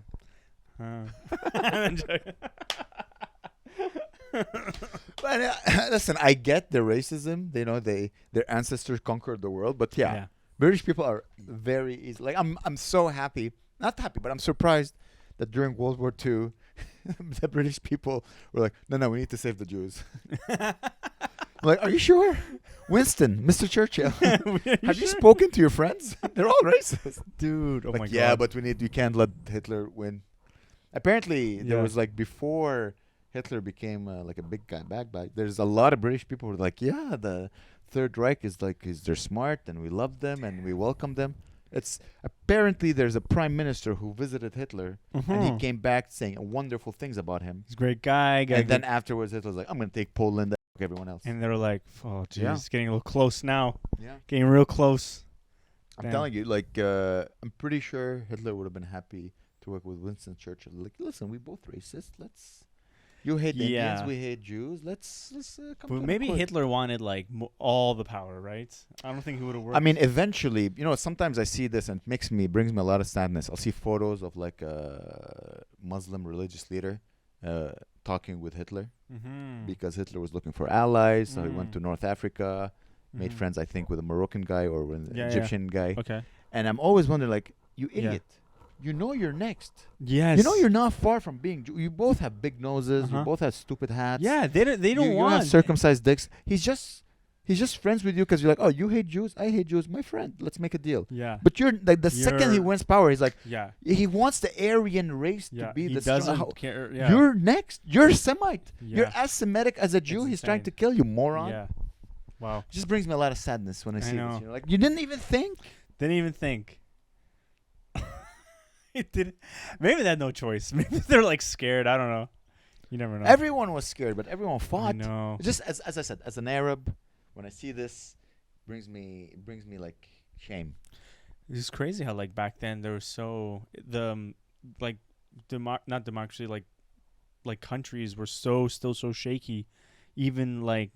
But listen, I get their racism. They know their ancestors conquered the world. But yeah, British people are very easy. Like I'm so happy, not happy, but I'm surprised that during World War II, the British people were like, no, we need to save the Jews. I'm like, are you sure? Winston, Mr. Churchill, have you spoken to your friends? They're all racist. Dude, oh Like, my God. yeah, but you can't let Hitler win. Apparently, there Yeah. was like before Hitler became like a big guy back. There's a lot of British people who are like, yeah, the Third Reich they're smart and we love them and we welcome them. It's apparently there's a prime minister who visited Hitler and he came back saying wonderful things about him. He's a great guy. And then afterwards, Hitler was like, I'm gonna take Poland and fuck everyone else. and they're like, oh, geez, Yeah. it's getting a little close now. Yeah, Getting real close. I'm Damn. telling you, like I'm pretty sure Hitler would have been happy to work with Winston Churchill. Like, listen, we both racist. You hate Indians, Yeah. we hate Jews. Let's come to But an maybe accord. Hitler wanted like all the power, right? I don't think he would have worked. I mean, eventually, sometimes I see this and it brings me a lot of sadness. I'll see photos of like a Muslim religious leader talking with Hitler because Hitler was looking for allies. So he went to North Africa, made friends, I think, with a Moroccan guy or with an Egyptian guy. Okay. And I'm always wondering, like, you Yeah. idiot. You know you're next. Yes. You know you're not far from being. You both have big noses. You Uh-huh. both have stupid hats. Yeah, they don't you want have circumcised dicks. He's just friends with you because you're like, oh, you hate Jews, I hate Jews, my friend. Let's make a deal. Yeah. But you're like the second he You're- wins power, he's like, Yeah. he wants the Aryan race Yeah. to be He the doesn't strong. care. Yeah. You're next. You're a Semite. Yeah. You're as Semitic as a Jew. It's He's trying insane. to kill you, moron. Yeah. Wow. It just brings me a lot of sadness when I see know. this. Like, you didn't even think. Didn't even think. It did. Maybe they had no choice. Maybe they're like scared. I don't know. You never know. Everyone was scared, but everyone I fought. know. Just as I said, as an Arab, when I see this, it brings me like shame. It's crazy how like back then there was so like not democracy like countries were still so shaky, even like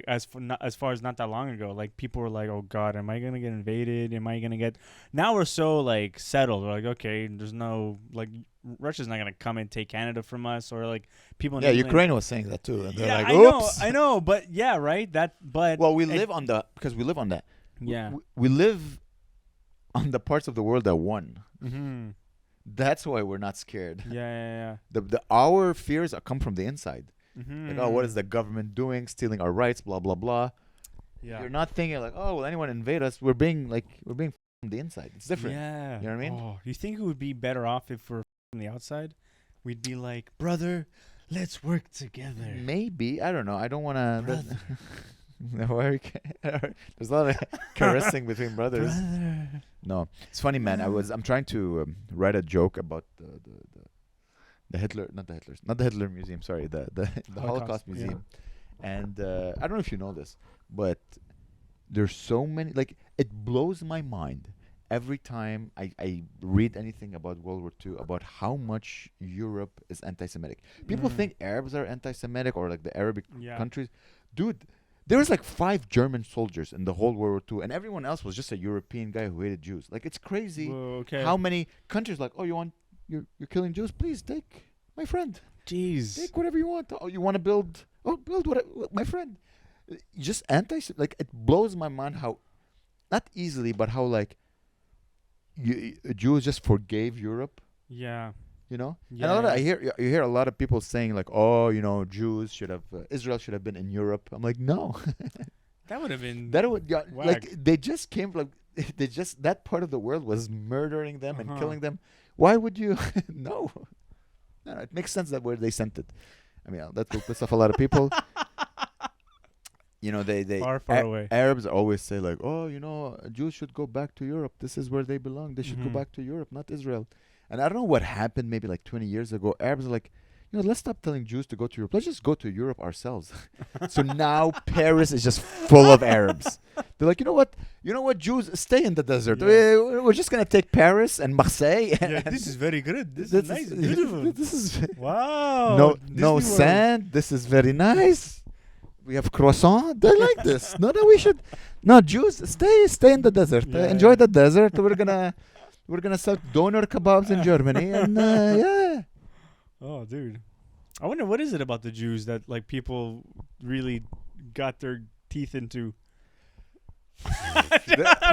as far as not that long ago. Like people were like, oh God, am I gonna get invaded? Am I gonna get? Now we're so like settled. We're like, okay, there's no like Russia's not gonna come and take Canada from us, or like people. In Yeah, England- Ukraine was saying that too. And they're Yeah, like, I know, oops. I know, but yeah, right. Well, we live on because we live on that. Yeah. We live on the parts of the world that won. Mm-hmm. That's why we're not scared. Yeah. Our fears come from the inside. Mm-hmm. Like, oh, what is the government doing? Stealing our rights, blah blah blah. Yeah. You're not thinking like, oh, will anyone invade us? We're being from the inside. It's different. Yeah. You know what I mean? Oh, do you think it would be better off if we're from the outside? We'd be like, brother, let's work together. Maybe, I don't know. I don't want to. Brother. There's a lot of caressing between brothers. Brother. No, it's funny, man. I'm trying to write a joke about the Hitler, not the Hitler Museum. Sorry, the Holocaust yeah. Museum. And I don't know if you know this, but there's so many. Like, it blows my mind every time I read anything about World War II, about how much Europe is anti-Semitic. People think Arabs are anti-Semitic, or like the Arabic countries. Dude, there was like 5 German soldiers in the whole World War II, and everyone else was just a European guy who hated Jews. Like, it's crazy. Whoa, okay. How many countries like, oh, you're killing Jews? Please take my friend. Jeez. Take whatever you want. Oh, you want to build? Oh, build whatever, my friend. Just like, it blows my mind how, not easily, but how like Jews just forgave Europe. Yeah. You know, Yeah, and yeah. you hear a lot of people saying like, oh, Jews should have Israel should have been in Europe. I'm like, no, That would have been. that would like Whack. they just came like that part of the world was murdering them and Uh-huh. killing them. Why would you? No, it makes sense that where they sent it. I mean, that will piss off a lot of people. They Far away. Arabs always say like, oh, Jews should go back to Europe. This is where they belong. They should go Mhm. back to Europe, not Israel. And I don't know what happened maybe like 20 years ago. Arabs are like, let's stop telling Jews to go to Europe. Let's just go to Europe ourselves. So now Paris is just full of Arabs. They're like, you know what, Jews, stay in the desert. Yeah. We're just going to take Paris and Marseille. Yeah, this is very good. This is nice, beautiful. This is Wow. no Disney World. sand. This is very nice. We have croissant. They like this. No, we should. No, Jews, stay in the desert. Yeah, Enjoy yeah. the desert. We're gonna sell doner kebabs in Germany, and yeah. Oh, dude. I wonder what is it about the Jews that like people really got their teeth into.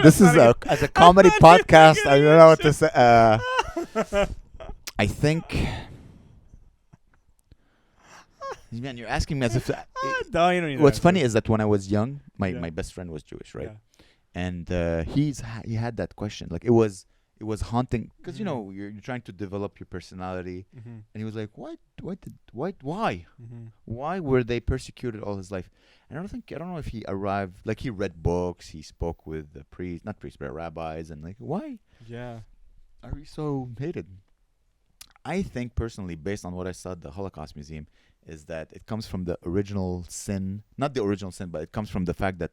This is as a comedy podcast. I don't know what to say. I think. Man, you're asking me as if. No, you don't need What's to funny answer. is that when I was young, Yeah. my best friend was Jewish, right? Yeah. And he had that question. Like, it was haunting because Mhm. you're trying to develop your personality, Mhm. and he was like, why Mhm. why were they persecuted all his life? And I don't know if he arrived, like, he read books, he spoke with the not priests but rabbis, and like, why Yeah. are we so hated? I think personally, based on what I saw at the Holocaust Museum, is that it comes from the original sin, not the original sin, but it comes from the fact that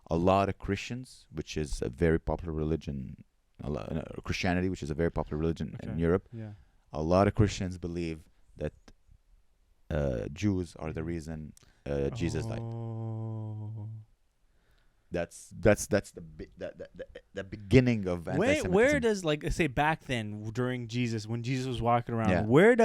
a lot of Christians, which is a very popular religion, Christianity, which is a very popular religion in Okay. Europe, Yeah. a lot of Christians believe that Jews are the reason Jesus died. Oh. That's the beginning of anti-Semitism. Where does, like, say back then during Jesus, when Jesus was walking around, Yeah. where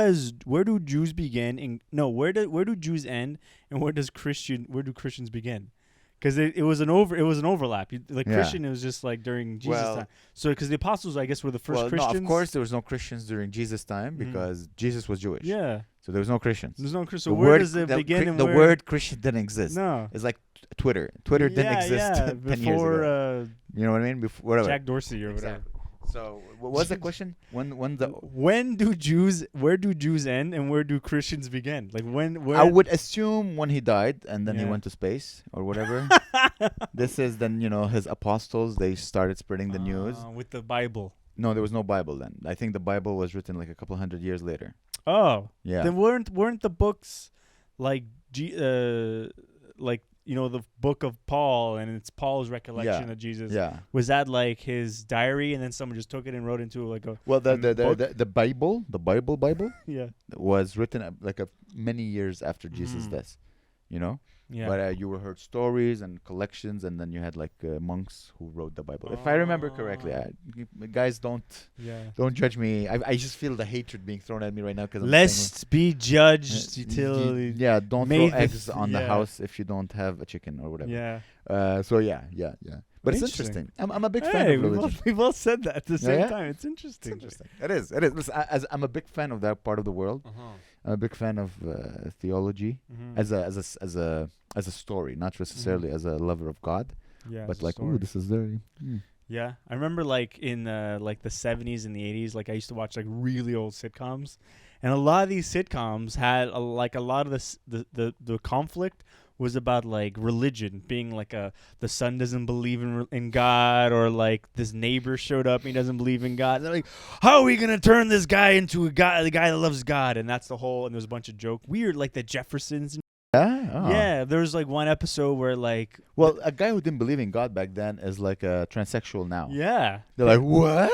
do Jews begin and no, where do Jews end, and where do Christians begin? Because it was an overlap. Like, Yeah. Christian, it was just like during Jesus' Well- time. So because the apostles, I guess, were the first Well, Christians. no, of course there was no Christians during Jesus' time Mhm. because Jesus was Jewish. Yeah, So there was no Christians. there's no Christian. The So where word- does it the begin? Chri- And the where? word Christian didn't exist. No. It's like Twitter. Twitter didn't exist 10 years before ago. You know what I mean? Before whatever. Jack Dorsey or whatever. Exactly. So what was the question? When the Where do Jews end and where do Christians begin? Like where I would assume when he died and then he Yeah. went to space or whatever. This is then his apostles. They started spreading the news. with the Bible. No, there was no Bible then. I think the Bible was written like a couple hundred years later. Oh, Yeah. then weren't the books like like the book of Paul, and it's Paul's recollection Yeah. of Jesus? Yeah. Was that like his diary, and then someone just took it and wrote into like a Well, book? the Bible Yeah. was written many years after Jesus' Mm. death. You know. Yeah. But you heard stories and collections, and then you had like monks who wrote the Bible. If I remember correctly, guys don't judge me. I just feel the hatred being thrown at me right now because Lest be judged till don't May throw the eggs on the yeah. house if you don't have a chicken or whatever. yeah. So yeah. But it's Interesting. interesting. I'm a big fan Hey, of religion. we've all said that at the same Yeah? time. It's interesting. It's interesting. It is. Listen, I'm a big fan of that part of the world. Uh-huh. I'm a big fan of theology Mhm. as a story, not necessarily as a lover of God. Yeah, But it's a like, story. ooh, this is very. Yeah, I remember like in like the 70s and the 80s, like I used to watch like really old sitcoms, and a lot of these sitcoms had a lot of the conflict was about like religion, being like the son doesn't believe in God, or like this neighbor showed up and he doesn't believe in God. They're like, how are we gonna turn this guy into the guy that loves God? And that's the whole. And there's a bunch of weird like the Jeffersons. And Yeah. Oh. yeah, there was like one episode where like Well, a guy who didn't believe in God back then is like a transsexual now. yeah. They're like, what?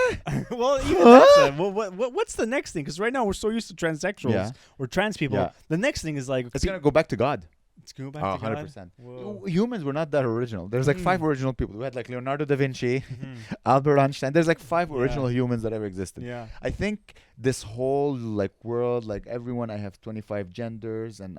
Well, even that's what's the next thing? Because right now we're so used to transsexuals Yeah. or trans people. Yeah. The next thing is like It's gonna go back to God. Let's go back Oh, to God. 100%. Whoa. Humans were not that original. There's like 5 original people. We had like Leonardo da Vinci, Mhm. Albert Einstein. There's like 5 Yeah. original humans that ever existed. Yeah. I think this whole like world, like everyone, I have 25 genders, and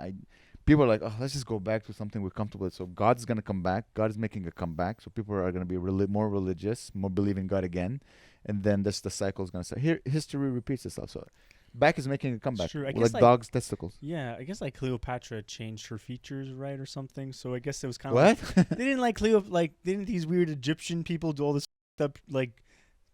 people are like, oh, let's just go back to something we're comfortable with. So God's gonna come back. God is making a comeback. So people are gonna be more religious, more believe in God again, and then the cycle is gonna say, here history repeats itself. So back is making a comeback. true. I Like guess, like, dogs' testicles. Yeah, I guess like Cleopatra changed her features, right, or something. So I guess it was kind of What? like, they didn't like didn't these weird Egyptian people do all this stuff like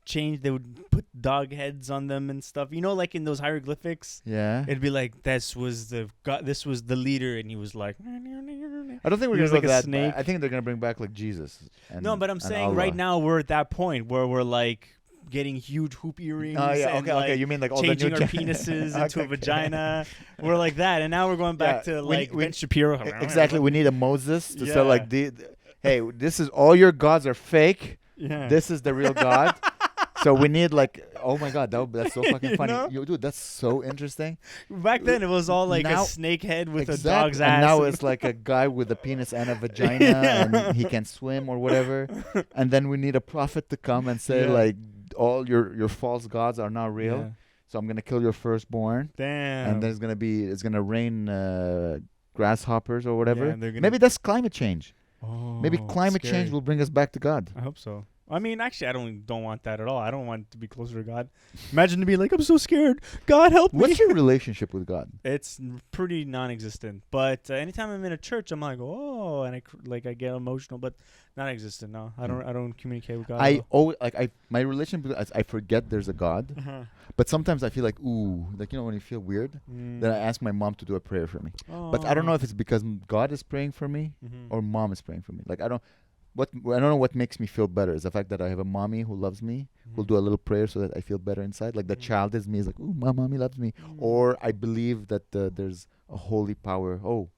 change? They would put dog heads on them and stuff. Like in those hieroglyphics. Yeah. It'd be like this was the God, this was the leader, and he was like. I don't think we're He was gonna like go a that. snake. I think they're gonna bring back like Jesus. No, but I'm and saying right Allah. now we're at that point where we're like getting huge hoop earrings. Oh yeah. and, Okay. like, Okay. You mean like all the changing new our penises into a vagina. We're like that, and now we're going back Yeah, to we- like we- Ben Shapiro. Exactly. We need a Moses to say Yeah. like hey, this is all your gods are fake. Yeah. This is the real God. So we need like, oh my God, that's so fucking You funny. know? Dude, that's so interesting. Back then, it was all like Now- a snake head with Exactly. a dog's ass. And now it's like a guy with a penis and a vagina, and he can swim or whatever. And then we need a prophet to come and say Yeah. like, all your false gods are not real. Yeah. So I'm gonna kill your firstborn, Damn. and then it's gonna rain grasshoppers or whatever. Yeah, and they're gonna- Maybe that's climate change. Oh, Maybe climate change scary. will bring us back to God. I hope so. I mean, actually, I don't want that at all. I don't want to be closer to God. Imagine to be like, I'm so scared. God help me. What's your relationship with God? It's pretty non-existent. But anytime I'm in a church, I'm like, oh, and I get emotional, but non-existent. No, I don't communicate with God. I always my relationship. I forget there's a God, Uh-huh. but sometimes I feel like like when you feel weird. Then I ask my mom to do a prayer for me. But I don't know if it's because God is praying for me or mom is praying for me. Like I don't know what makes me feel better is the fact that I have a mommy who loves me, who'll do a little prayer so that I feel better inside. Like the child is me is like, ooh, my mommy loves me. Or I believe that there's a holy power. Oh,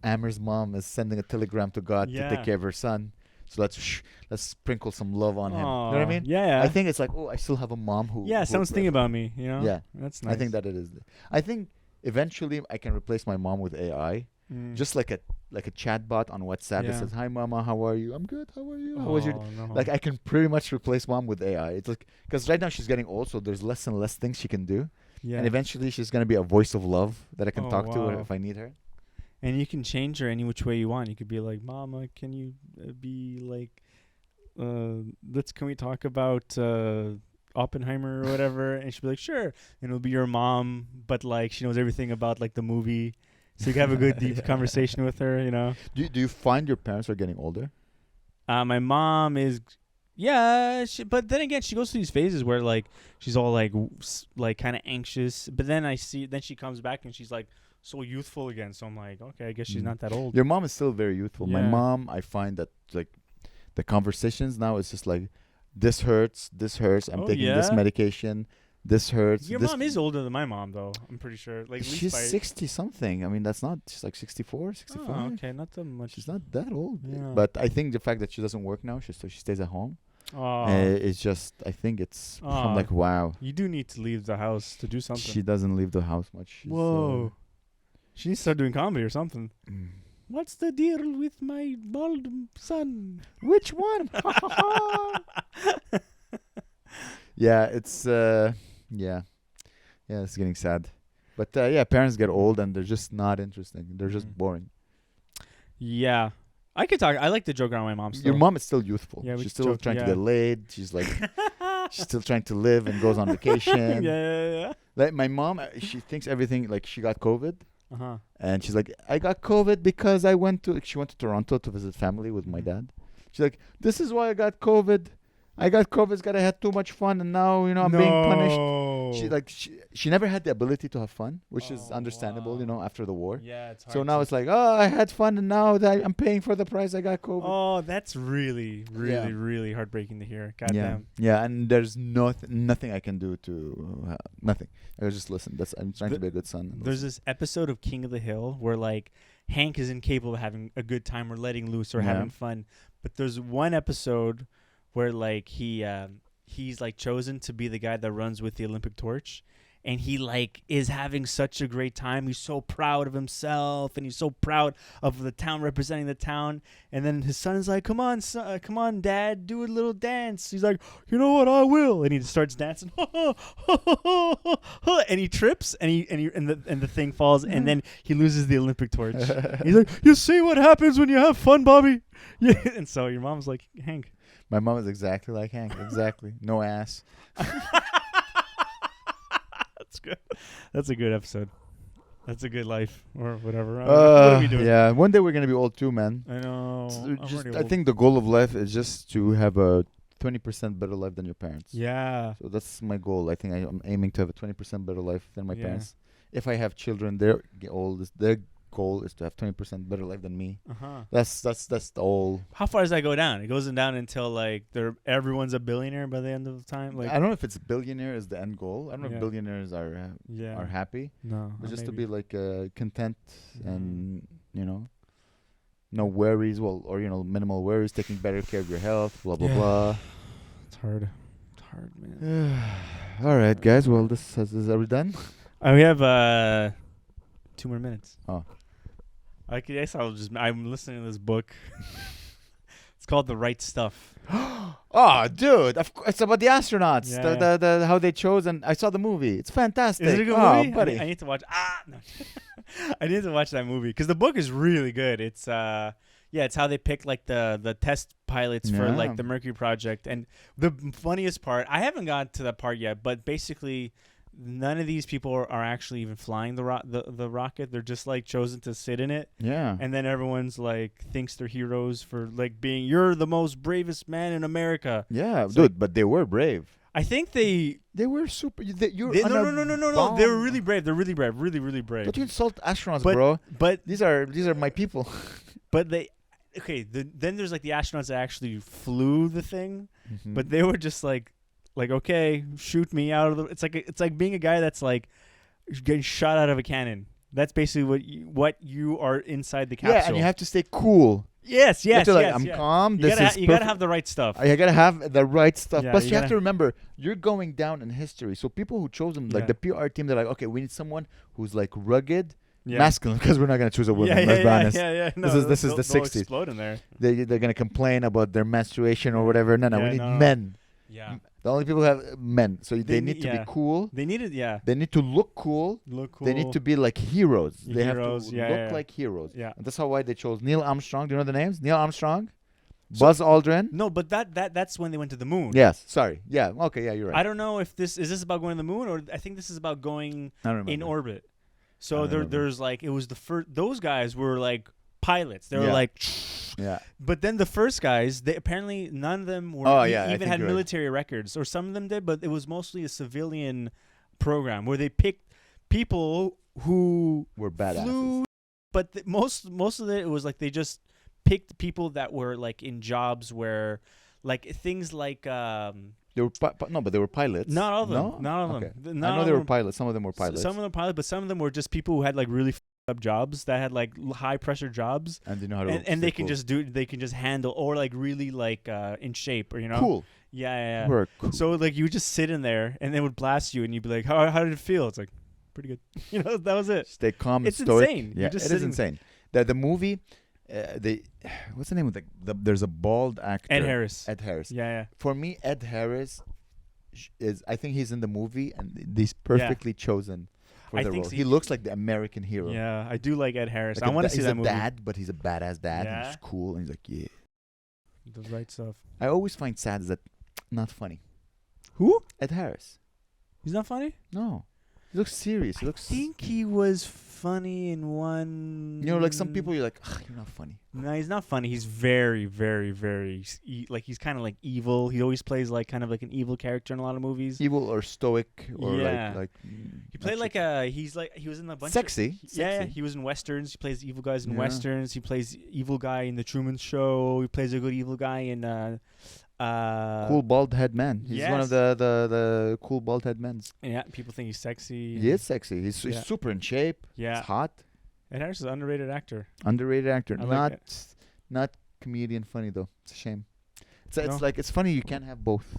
Amer's mom is sending a telegram to God to Yeah. take care of her son. So let's sprinkle some love on him. You know what I mean? Yeah. I think it's like, oh, I still have a mom who. Yeah, who someone's thinking about me. You know. Yeah, That's nice. I think that it is. I think eventually I can replace my mom with AI, just like a chat bot on WhatsApp that says, "Hi, mama, how are you? I'm good. How are you? How was your?" No. Like I can pretty much replace mom with AI. It's like because right now she's getting old, so there's less and less things she can do. Yeah. And eventually she's gonna be a voice of love that I can talk to wow. if I need her. And you can change her any which way you want. You could be like, "Mama, can you be like, can we talk about Oppenheimer or whatever?" And she'll be like, "Sure." And it'll be your mom, but like she knows everything about like the movie, so you can have a good deep conversation with her. You know. Do you find your parents are getting older? My mom is. Yeah, but then again, she goes through these phases where like she's all like kind of anxious, but then then she comes back and she's like so youthful again. So I'm like, okay, I guess she's not that old. Your mom is still very youthful. My Yeah. mom, I find that like the conversations now is just like, this hurts. I'm taking this medication. This hurts. Your mom is older than my mom, though. I'm pretty sure. Like at least she's 60 something. I mean, that's not. She's like 64, 65. Oh, okay, not that much. She's not that old. Yeah. But I think the fact that she doesn't work now, she stays at home. It's just, I think it's. I'm like, wow. You do need to leave the house to do something. She doesn't leave the house much. Whoa. She needs to start doing comedy or something. What's the deal with my bald son? Which one? Yeah, it's it's getting sad. But parents get old and they're just not interesting. They're just boring. Yeah. I could talk. I like to joke around my mom still. Your mom is still youthful. Yeah, she's still trying to get laid. She's like, she's still trying to live and goes on vacation. Yeah. Like my mom, she thinks everything, like she got COVID. Uh-huh. And she's like, I got COVID because she went to Toronto to visit family with my dad. She's like, this is why I got COVID. I got COVID because I had too much fun, and now I'm being punished. She never had the ability to have fun, which is understandable, after the war. Yeah, it's hard. So now it's like, I had fun, and now that I'm paying for the price, I got COVID. Oh, that's really, really, really heartbreaking to hear. Goddamn. Yeah, and there's nothing I can do to nothing. I just listen. I'm trying to be a good son. There's this episode of King of the Hill where like Hank is incapable of having a good time or letting loose or having fun, but there's one episode where like he's like chosen to be the guy that runs with the Olympic torch, and he like is having such a great time. He's so proud of himself, and he's so proud of the town, representing the town. And then his son is like, "Come on, son, come on, Dad, do a little dance." He's like, "You know what, I will." And he starts dancing, and he trips, and the thing falls, and then he loses the Olympic torch. He's like, "You see what happens when you have fun, Bobby?" Yeah. And so your mom's like, Hank. My mom is exactly like Hank. Exactly. No ass. That's good. That's a good episode. That's a good life or whatever. What are we doing? Yeah. One day we're going to be old too, man. I know. I think the goal of life is just to have a 20% better life than your parents. Yeah. So that's my goal. I think I'm aiming to have a 20% better life than my parents. If I have children, their goal is to have 20% better life than me. That's the whole. How far does that go down? It goes down until like everyone's a billionaire by the end of the time. Like I don't know if it's billionaire is the end goal. I don't know if billionaires are happy. No, but just to be like content and no worries. Well, or minimal worries, taking better care of your health. Blah blah blah. It's hard. It's hard, man. All right, guys. Well, are we done? We have 2 more minutes. Oh. I guess I'm listening to this book. It's called The Right Stuff. Oh, dude. It's about the astronauts. Yeah. The how they chose, and I saw the movie. It's fantastic. Is it a good movie? Buddy. I need to watch. No. I need to watch that movie because the book is really good. It's it's how they picked like the test pilots for like the Mercury project. And the funniest part, I haven't gotten to that part yet, but basically none of these people are actually even flying the rocket. They're just like chosen to sit in it. Yeah. And then everyone's like thinks they're heroes for like you're the most bravest man in America. Yeah, dude, but they were brave. I think they were super. No. They were really brave. They're really brave. Really, really brave. Don't you insult astronauts, bro. But these are my people. But then there's like the astronauts that actually flew the thing, but they were just like okay, shoot me out of the. It's like being a guy that's like getting shot out of a cannon. That's basically what you are inside the capsule. Yeah, and you have to stay cool. Yes, You have yes, to, yes. I'm calm. You This gotta, is you gotta perfect. have the right stuff. I gotta have the right stuff. Yeah, Plus, you you have gotta- to remember, you're going down in history. So people who chose him, like Yeah. the PR team, they're like, okay, we need someone who's like rugged, Yeah. masculine, because we're not gonna choose a woman. Yeah, let's be yeah, honest. yeah. No, This is the they'll 60s. explode in there. They're gonna complain about their menstruation or whatever. No, Yeah, we need no. men. Yeah. The only people who have men. So they need to be yeah. cool. They needed, yeah. They need to look cool. Look cool. They need to be like heroes. They Heroes, have to yeah, look yeah. like heroes. Yeah. And that's how why they chose Neil Armstrong. Do you know the names? Neil Armstrong, Buzz Aldrin. No, but that's when they went to the moon. Yes. Sorry. Yeah. Okay. Yeah, you're right. I don't know if this is about going to the moon, or I think this is about going I don't remember. in orbit. I So don't remember. there's like, it was the first. Those guys were like pilots. They were Yeah. like. Yeah. But then the first guys, they apparently none of them were Oh, yeah, I even think had you're right. military records, or some of them did, but it was mostly a civilian program where they picked people who We're badasses. flew. But most of it was like they just picked people that were like in jobs where, like things like They were no, but they were pilots. not all of them, No? not all of Okay. them. I know they were pilots. Some of them were pilots. Some of them pilots, but some of them were just people who had like really up jobs that had like high pressure jobs. and they know how to. And they stay can cool. just do it. They can just handle, or like really like in shape, or Cool. Yeah. We're cool. So like you would just sit in there, and they would blast you, and you'd be like, how did it feel? It's like pretty good. That was it. Stay calm and It's stoic. insane. Yeah, You're just it is sitting- insane. The movie, they, what's the name of there's a bald actor. Ed Harris. Ed Harris. Yeah. For me, Ed Harris I think he's in the movie and he's perfectly chosen for I the think role. so. He looks like the American hero. Yeah, I do like Ed Harris. Like I want to see he's that a movie. dad, but he's a badass dad. And Yeah. he's cool, and he's like, yeah. The right stuff. I always find sad that not funny. Who? Ed Harris. He's not funny. No, he looks serious. He I looks. think he was funny in one. You know, like some people, you're like, you're not funny. No, he's not funny. He's very, very, very like he's kind of like evil. He always plays like kind of like an evil character in a lot of movies. Evil or stoic or Yeah. like. He played like he was in a bunch. Sexy. Yeah, Sexy. he was in westerns. He plays evil guys in Yeah. westerns. He plays evil guy in the Truman Show. He plays a good evil guy in Cool bald head man. He's one of yes. the cool bald head men. Yeah, people think he's sexy. He is sexy. He's Yeah. super in shape. Yeah, He's hot. Ed Harris is an underrated actor. Underrated actor. I like Not comedian funny though. It's a shame. It's No. like it's funny you can't have both.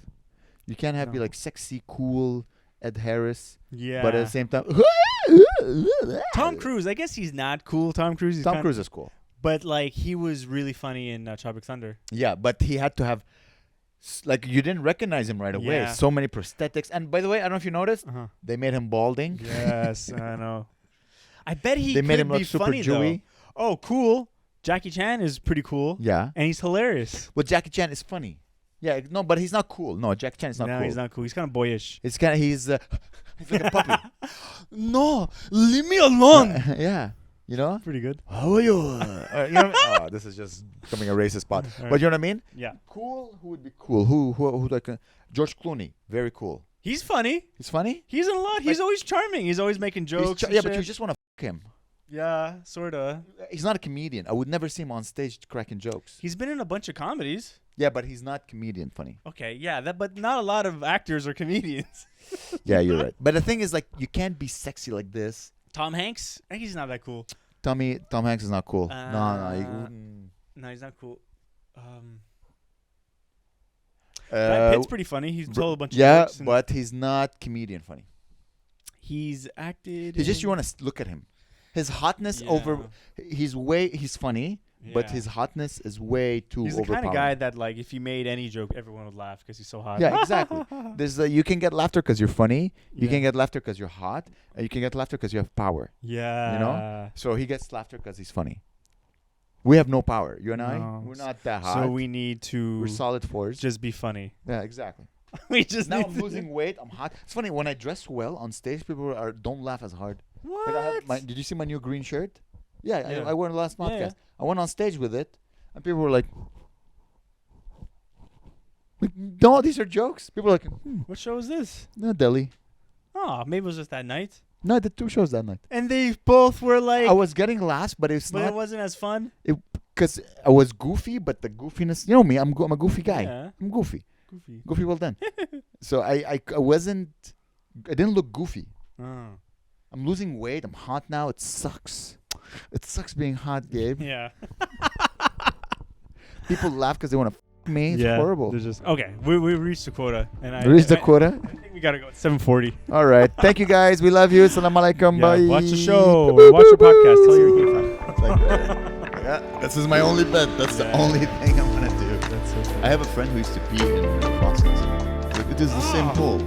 You can't have be No. like sexy, cool Ed Harris, Yeah, but at the same time Tom Cruise. I guess he's not cool. Tom Cruise. Tom Cruise is cool. But like he was really funny in Tropic Thunder. Yeah, but he had to have like you didn't recognize him right away. Yeah. So many prosthetics. And by the way, I don't know if you noticed, Uh-huh. they made him balding. Yes, I know. I bet he They made could him look be super funny Jewy. though. Oh, cool. Jackie Chan is pretty cool. Yeah. And he's hilarious. Well, Jackie Chan is funny. Yeah, no, but he's not cool. No, Jackie Chan is not no, cool. he's not cool. He's kind of boyish. It's kind of he's like a puppy. No, leave me alone. Yeah, you know. Pretty good. How are you? You know what I mean? Oh, this is just becoming a racist spot. All But you know what I mean? Yeah. Cool. Who would be cool? Who like George Clooney? Very cool. He's funny. He's funny. He's in a lot. He's always charming. He's always making jokes. Yeah, but you just want to him. Yeah, sorta. He's not a comedian. I would never see him on stage cracking jokes. He's been in a bunch of comedies. Yeah, but he's not comedian funny. Okay, yeah, but not a lot of actors are comedians. Yeah, you're right. But the thing is, like, you can't be sexy like this. Tom Hanks, I think he's not that cool. Tom Hanks is not cool. No. No, he's not cool. Uh, Brad Pitt's pretty funny. He's told a bunch of yeah, jokes. And but he's not comedian funny. he's acted. He's just in- you want to look at him. His hotness Yeah. he's funny, but Yeah. his hotness is way too He's the overpowering. kind of guy that like if he made any joke, everyone would laugh because he's so hot. Yeah, exactly. There's you can get laughter because you're funny. You Yeah. can get laughter because you're hot, and you can get laughter because you have power. Yeah. So he gets laughter because he's funny. We have no power. You and I, No. we're not that hot. So we need to we're solid fours. just be funny. Yeah, exactly. We just Now need I'm to- losing weight. I'm hot. It's funny when I dress well on stage. People don't laugh as hard. What? Like I have did you see my new green shirt? Yeah, Yeah. I wore it last Yeah, podcast. yeah. I went on stage with it, and people were like, "No, these are jokes." People were like, What show is this? "No, Delhi." Oh, maybe it was just that night. No, I did 2 shows that night. And they both were like, I was getting laughs, but it's but it not wasn't as fun. because I was goofy. But the goofiness, you know me, I'm a goofy guy. Yeah. I'm goofy. Goofy. Goofy, well done. So I wasn't. I didn't look goofy. Oh. I'm losing weight. I'm hot now. It sucks. It sucks being hot, Gabe. Yeah. People laugh because they want to f me. It's horrible. Just okay. We reached the quota, and We reached the quota. I think we gotta go at 7:40. All right. Thank you guys. We love you. Assalamu alaikum. Bye. Watch the show. Watch your podcast. Tell your kids. Yeah, this is my only bet. That's the only thing I'm gonna do. That's so funny. I have a friend who used to pee in faucets. It is the same pool.